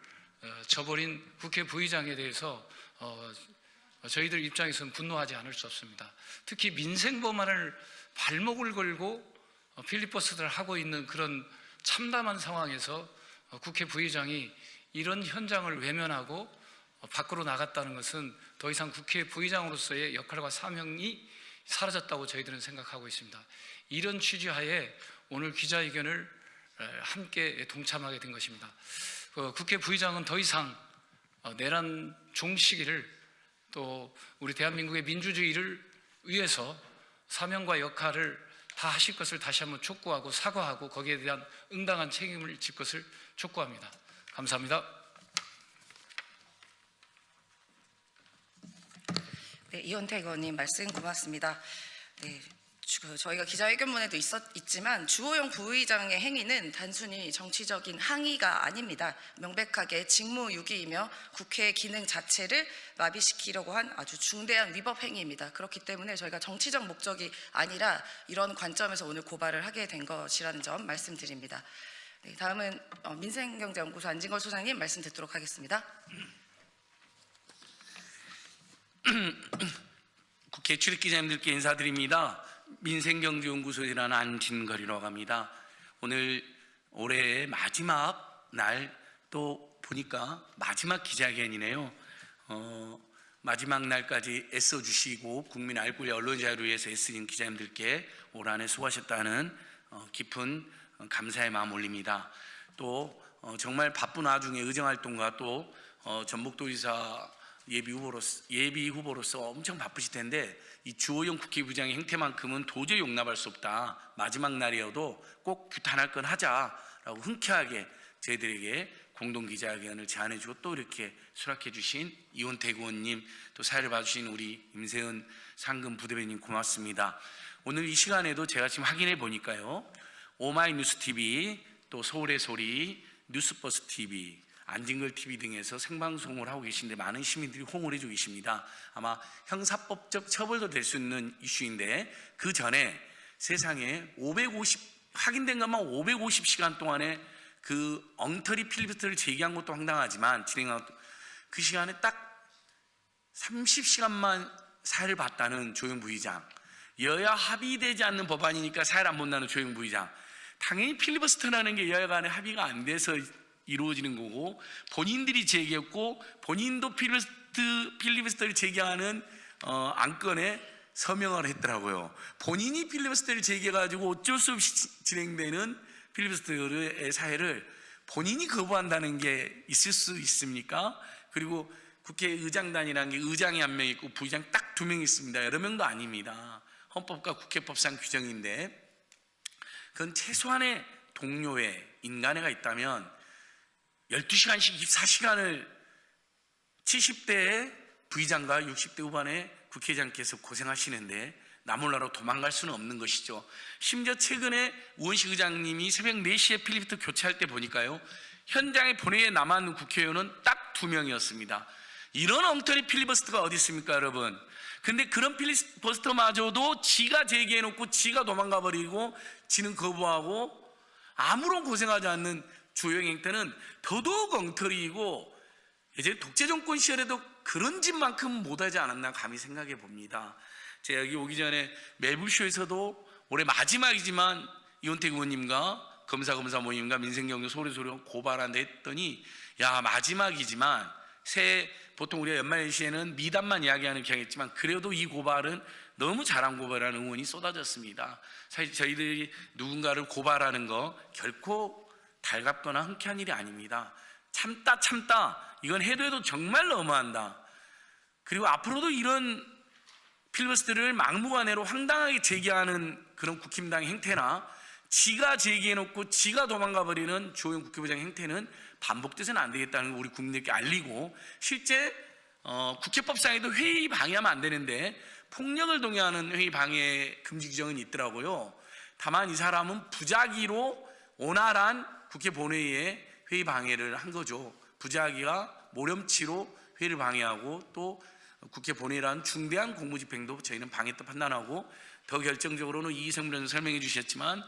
저버린 국회 부의장에 대해서 저희들 입장에서는 분노하지 않을 수 없습니다. 특히 민생 법안을 발목을 걸고 필리버스터를 하고 있는 그런 참담한 상황에서 국회 부의장이 이런 현장을 외면하고 밖으로 나갔다는 것은 더 이상 국회 부의장으로서의 역할과 사명이 사라졌다고 저희들은 생각하고 있습니다. 이런 취지하에 오늘 기자회견을 함께 동참하게 된 것입니다. 국회 부의장은 더 이상 내란 종시기를 또 우리 대한민국의 민주주의를 위해서 사명과 역할을 다 하실 것을 다시 한번 촉구하고 사과하고 거기에 대한 응당한 책임을 질 것을 촉구합니다. 감사합니다.
네, 이원택 의원님 말씀 고맙습니다. 네, 저희가 기자회견문에도 있지만 주호영 부의장의 행위는 단순히 정치적인 항의가 아닙니다. 명백하게 직무유기이며 국회의 기능 자체를 마비시키려고 한 아주 중대한 위법 행위입니다. 그렇기 때문에 저희가 정치적 목적이 아니라 이런 관점에서 오늘 고발을 하게 된 것이라는 점 말씀드립니다. 네, 다음은 민생경제연구소 안진걸 소장님 말씀 듣도록 하겠습니다.
국회 출입기자님들께 인사드립니다. 민생경제연구소이라는 안진걸이라고 합니다. 오늘 올해의 마지막 날 또 보니까 마지막 기자회견이네요. 마지막 날까지 애써주시고 국민 알 권리 언론 자유를 위해서 애쓰는 기자님들께 올 한 해 수고하셨다는 깊은 감사의 마음 올립니다. 또 정말 바쁜 와중에 의정활동과 또 전북도지사 예비 후보로서 엄청 바쁘실 텐데 이 주호영 국회부장의 행태만큼은 도저히 용납할 수 없다. 마지막 날이어도 꼭 규탄할 건 하자라고 흔쾌하게 저희들에게 공동기자회견을 제안해주고 또 이렇게 수락해 주신 이원택 의원님, 또 사회를 봐주신 우리 임세은 상금 부대변인 고맙습니다. 오늘 이 시간에도 제가 지금 확인해 보니까요, 오마이뉴스 TV, 또 서울의 소리, 뉴스버스 TV, 안진걸 TV 등에서 생방송을 하고 계신데 많은 시민들이 호응을 해주고 계십니다. 아마 형사법적 처벌도 될 수 있는 이슈인데 그 전에 세상에 확인된 것만 550시간 동안에 그 엉터리 필리버스터를 제기한 것도 황당하지만 진행한 그 시간에 딱 30시간만 사회를 봤다는 조영 부의장, 여야 합의되지 않는 법안이니까 사회를 안 본다는 조영 부의장, 당연히 필리버스터라는 게 여야 간에 합의가 안 돼서 이루어지는 거고 본인들이 제기했고 본인도 필리버스터를 제기하는 안건에 서명을 했더라고요. 본인이 필리버스터를 제기해가지고 어쩔 수 없이 진행되는 필리버스터의 사회를 본인이 거부한다는 게 있을 수 있습니까? 그리고 국회의장단이라는 게 의장이 한 명 있고 부의장 딱 2명 있습니다. 여러 명도 아닙니다. 헌법과 국회법상 규정인데 그건 최소한의 동료애, 인간애가 있다면 12시간씩 24시간을 70대의 부의장과 60대 후반의 국회의장께서 고생하시는데 나 몰라로 도망갈 수는 없는 것이죠. 심지어 최근에 우원식 의장님이 새벽 4시에 필리버스터 교체할 때 보니까요, 현장에 본회의에 남아있는 국회의원은 딱 2명이었습니다. 이런 엉터리 필리버스터가 어디 있습니까, 여러분? 근데 그런 필리버스터마저도 지가 제기해놓고 지가 도망가 버리고 지는 거부하고 아무런 고생하지 않는 주호영 행태는 더더욱 엉터리이고 예전에 독재정권 시절에도 그런 짓만큼 못하지 않았나 감히 생각해 봅니다. 제가 여기 오기 전에 매불쇼에서도 올해 마지막이지만 이원택 의원님과 검사 모임과 민생경제 소리소리 고발한다 했더니 야 마지막이지만 새해 보통 우리가 연말연시에는 미담만 이야기하는 경향이 있지만 그래도 이 고발은 너무 잘한 고발하는 응원이 쏟아졌습니다. 사실 저희들이 누군가를 고발하는 거 결코 달갑거나 흔쾌한 일이 아닙니다. 참다 이건 해도 정말 너무한다. 그리고 앞으로도 이런 필리버스터를 막무가내로 황당하게 제기하는 그런 국힘당의 행태나 지가 제기해놓고 지가 도망가 버리는 주호영 국회부장 행태는 반복돼서는 안 되겠다는 걸 우리 국민들께 알리고, 실제 국회법상에도 회의 방해하면 안 되는데 폭력을 동의하는 회의 방해 금지 규정은 있더라고요. 다만 이 사람은 부작위로 원활한 국회 본회의에 회의 방해를 한 거죠. 부작위가 모렴치로 회의를 방해하고 또 국회 본회의라는 중대한 공무집행도 저희는 방해했다 판단하고, 더 결정적으로는 이희성 변호사 설명해 주셨지만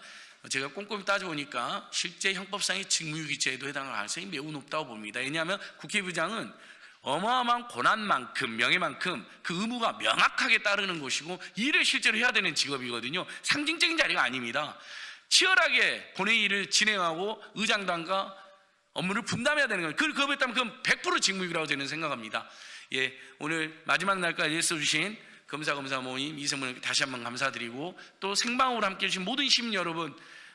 제가 꼼꼼히 따져보니까 실제 형법상의 직무유기죄에도 해당할 가능성이 매우 높다고 봅니다. 왜냐하면 국회의장은 어마어마한 고난만큼 명예만큼 그 의무가 명확하게 따르는 것이고 일을 실제로 해야 되는 직업이거든요. 상징적인 자리가 아닙니다. 치열하게 본회의를 진행하고 의장단과 업무를 분담해야 되는 거예요. 그걸 거부했다면 그건 100% 직무유기라고 저는 생각합니다. 예, 오늘 마지막 날까지 애써주신 검사 모임 이성문님께 다시 한번 감사드리고, 또 생방으로 함께해 주신 모든 시민 여러분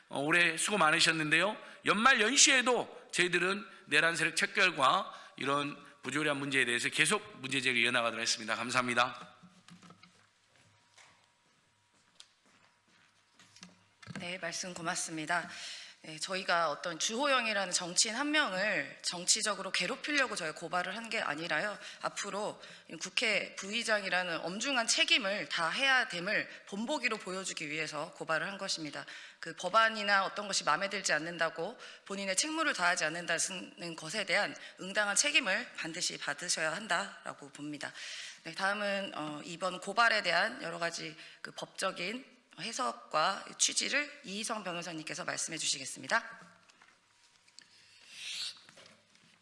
올해 수고 많으셨는데요. 연말 연시에도 저희들은 내란 세력 척결과 이런 부조리한 문제에 대해서 계속 문제제기를 이어나가도록 하겠습니다. 감사합니다.
네, 말씀 고맙습니다. 네, 저희가 어떤 주호영이라는 정치인 한 명을 정치적으로 괴롭히려고 저희 고발을 한 게 아니라요. 앞으로 국회 부의장이라는 엄중한 책임을 다 해야 됨을 본보기로 보여주기 위해서 고발을 한 것입니다. 그 법안이나 어떤 것이 마음에 들지 않는다고 본인의 책무를 다하지 않는다는 것에 대한 응당한 책임을 반드시 받으셔야 한다라고 봅니다. 네, 다음은 이번 고발에 대한 여러 가지 그 법적인 해석과 취지를 이희성 변호사님께서 말씀해 주시겠습니다.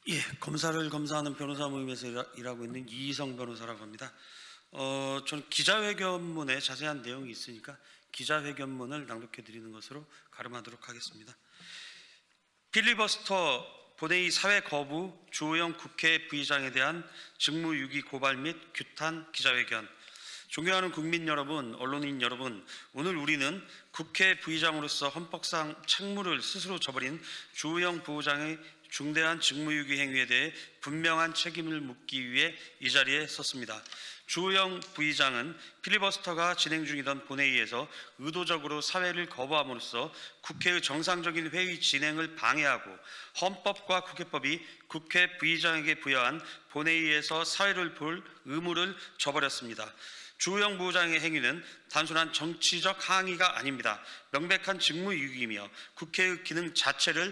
예, 검사를 검사하는 변호사 모임에서 일하고 있는 이희성 변호사라고 합니다. 저는 기자회견문에 자세한 내용이 있으니까 기자회견문을 낭독해 드리는 것으로 가름하도록 하겠습니다. 필리버스터 본회의 사회 거부 주호영 국회 부의장에 대한 직무유기 고발 및 규탄 기자회견. 존경하는 국민 여러분, 언론인 여러분, 오늘 우리는 국회 부의장으로서 헌법상 책무를 스스로 져버린 주호영 부의장의 중대한 직무유기 행위에 대해 분명한 책임을 묻기 위해 이 자리에 섰습니다. 주호영 부의장은 필리버스터가 진행 중이던 본회의에서 의도적으로 사회를 거부함으로써 국회의 정상적인 회의 진행을 방해하고 헌법과 국회법이 국회 부의장에게 부여한 본회의에서 사회를 볼 의무를 저버렸습니다. 주호영 부의장의 행위는 단순한 정치적 항의가 아닙니다. 명백한 직무유기이며 국회의 기능 자체를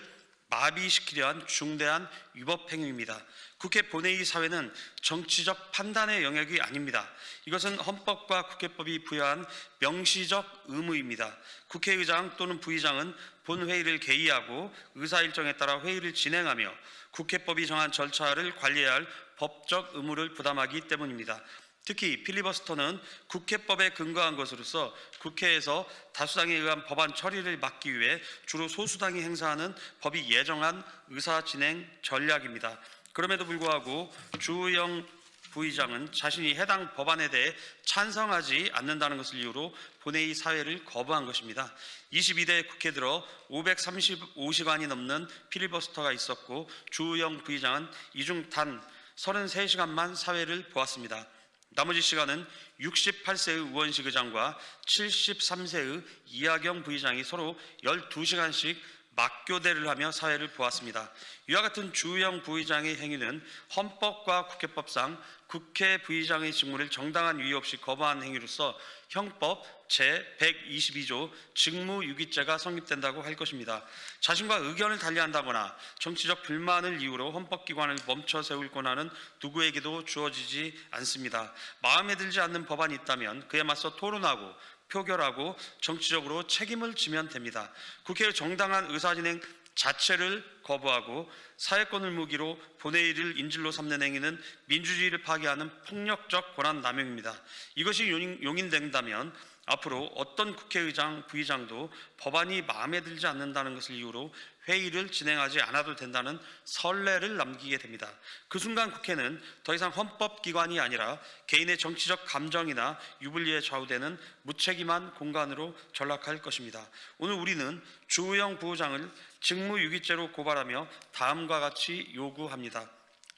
마비시키려 한 중대한 위법 행위입니다. 국회 본회의 사회는 정치적 판단의 영역이 아닙니다. 이것은 헌법과 국회법이 부여한 명시적 의무입니다. 국회의장 또는 부의장은 본회의를 개의하고 의사일정에 따라 회의를 진행하며 국회법이 정한 절차를 관리해야 할 법적 의무를 부담하기 때문입니다. 특히 필리버스터는 국회법에 근거한 것으로서 국회에서 다수당에 의한 법안 처리를 막기 위해 주로 소수당이 행사하는 법이 예정한 의사진행 전략입니다. 그럼에도 불구하고 주호영 부의장은 자신이 해당 법안에 대해 찬성하지 않는다는 것을 이유로 본회의 사회를 거부한 것입니다. 22대 국회 들어 535시간이 넘는 필리버스터가 있었고 주호영 부의장은 이 중 단 33시간만 사회를 보았습니다. 나머지 시간은 68세의 우원식 의장과 73세의 이하경 부의장이 서로 12시간씩 맞교대를 하며 사회를 보았습니다. 이와 같은 주호영 부의장의 행위는 헌법과 국회법상 국회 부의장의 직무를 정당한 이유 없이 거부한 행위로서 형법 제122조 직무유기죄가 성립된다고 할 것입니다. 자신과 의견을 달리한다거나 정치적 불만을 이유로 헌법기관을 멈춰 세울 권한은 누구에게도 주어지지 않습니다. 마음에 들지 않는 법안이 있다면 그에 맞서 토론하고 표결하고 정치적으로 책임을 지면 됩니다. 국회의 정당한 의사진행 자체를 거부하고 사회권을 무기로 본회의를 인질로 삼는 행위는 민주주의를 파괴하는 폭력적 권한 남용입니다. 이것이 용인된다면 앞으로 어떤 국회의장, 부의장도 법안이 마음에 들지 않는다는 것을 이유로 회의를 진행하지 않아도 된다는 선례를 남기게 됩니다. 그 순간 국회는 더 이상 헌법기관이 아니라 개인의 정치적 감정이나 유불리에 좌우되는 무책임한 공간으로 전락할 것입니다. 오늘 우리는 주호영 부의장을 직무유기죄로 고발하며 다음과 같이 요구합니다.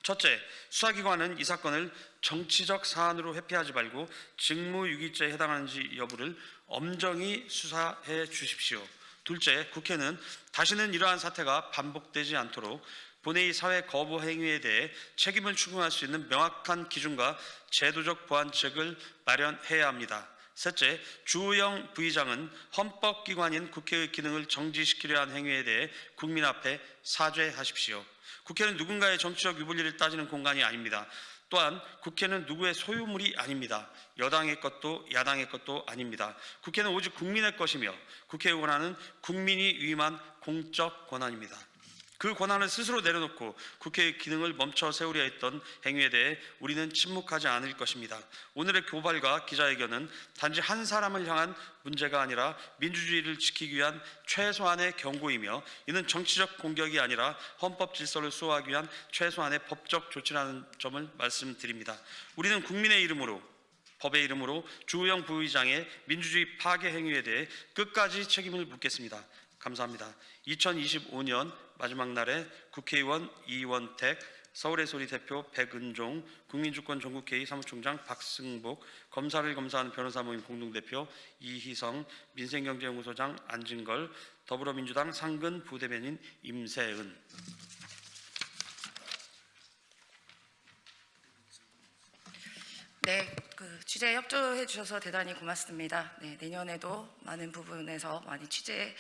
첫째, 수사기관은 이 사건을 정치적 사안으로 회피하지 말고 직무유기죄에 해당하는지 여부를 엄정히 수사해 주십시오. 둘째, 국회는 다시는 이러한 사태가 반복되지 않도록 본회의 사회 거부 행위에 대해 책임을 추궁할 수 있는 명확한 기준과 제도적 보완책을 마련해야 합니다. 셋째, 주호영 부의장은 헌법기관인 국회의 기능을 정지시키려 한 행위에 대해 국민 앞에 사죄하십시오. 국회는 누군가의 정치적 유불리를 따지는 공간이 아닙니다. 또한 국회는 누구의 소유물이 아닙니다. 여당의 것도 야당의 것도 아닙니다. 국회는 오직 국민의 것이며 국회의 권한은 국민이 위임한 공적 권한입니다. 그 권한을 스스로 내려놓고 국회의 기능을 멈춰 세우려 했던 행위에 대해 우리는 침묵하지 않을 것입니다. 오늘의 고발과 기자회견은 단지 한 사람을 향한 문제가 아니라 민주주의를 지키기 위한 최소한의 경고이며 이는 정치적 공격이 아니라 헌법 질서를 수호하기 위한 최소한의 법적 조치라는 점을 말씀드립니다. 우리는 국민의 이름으로 법의 이름으로 주호영 부의장의 민주주의 파괴 행위에 대해 끝까지 책임을 묻겠습니다. 감사합니다. 2025년 마지막 날에 국회의원 이원택, 서울의 소리 대표 백은종, 국민주권 전국회의 사무총장 박승복, 검사를 검사하는 변호사 모임 공동대표 이희성, 민생경제연구소장 안진걸, 더불어민주당 상근 부대변인 임세은.
네, 취재에 협조해 주셔서 대단히 고맙습니다. 네, 내년에도 많은 부분에서 많이 취재에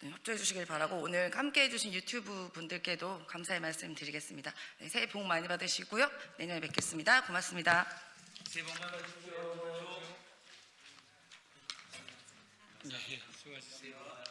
협조해 주시길 바라고 오늘 함께해 주신 유튜브 분들께도 감사의 말씀 드리겠습니다. 네, 새해 복 많이 받으시고요. 내년에 뵙겠습니다. 고맙습니다.
새해 복 많이 받으십시오. 네, 수고하셨습니다.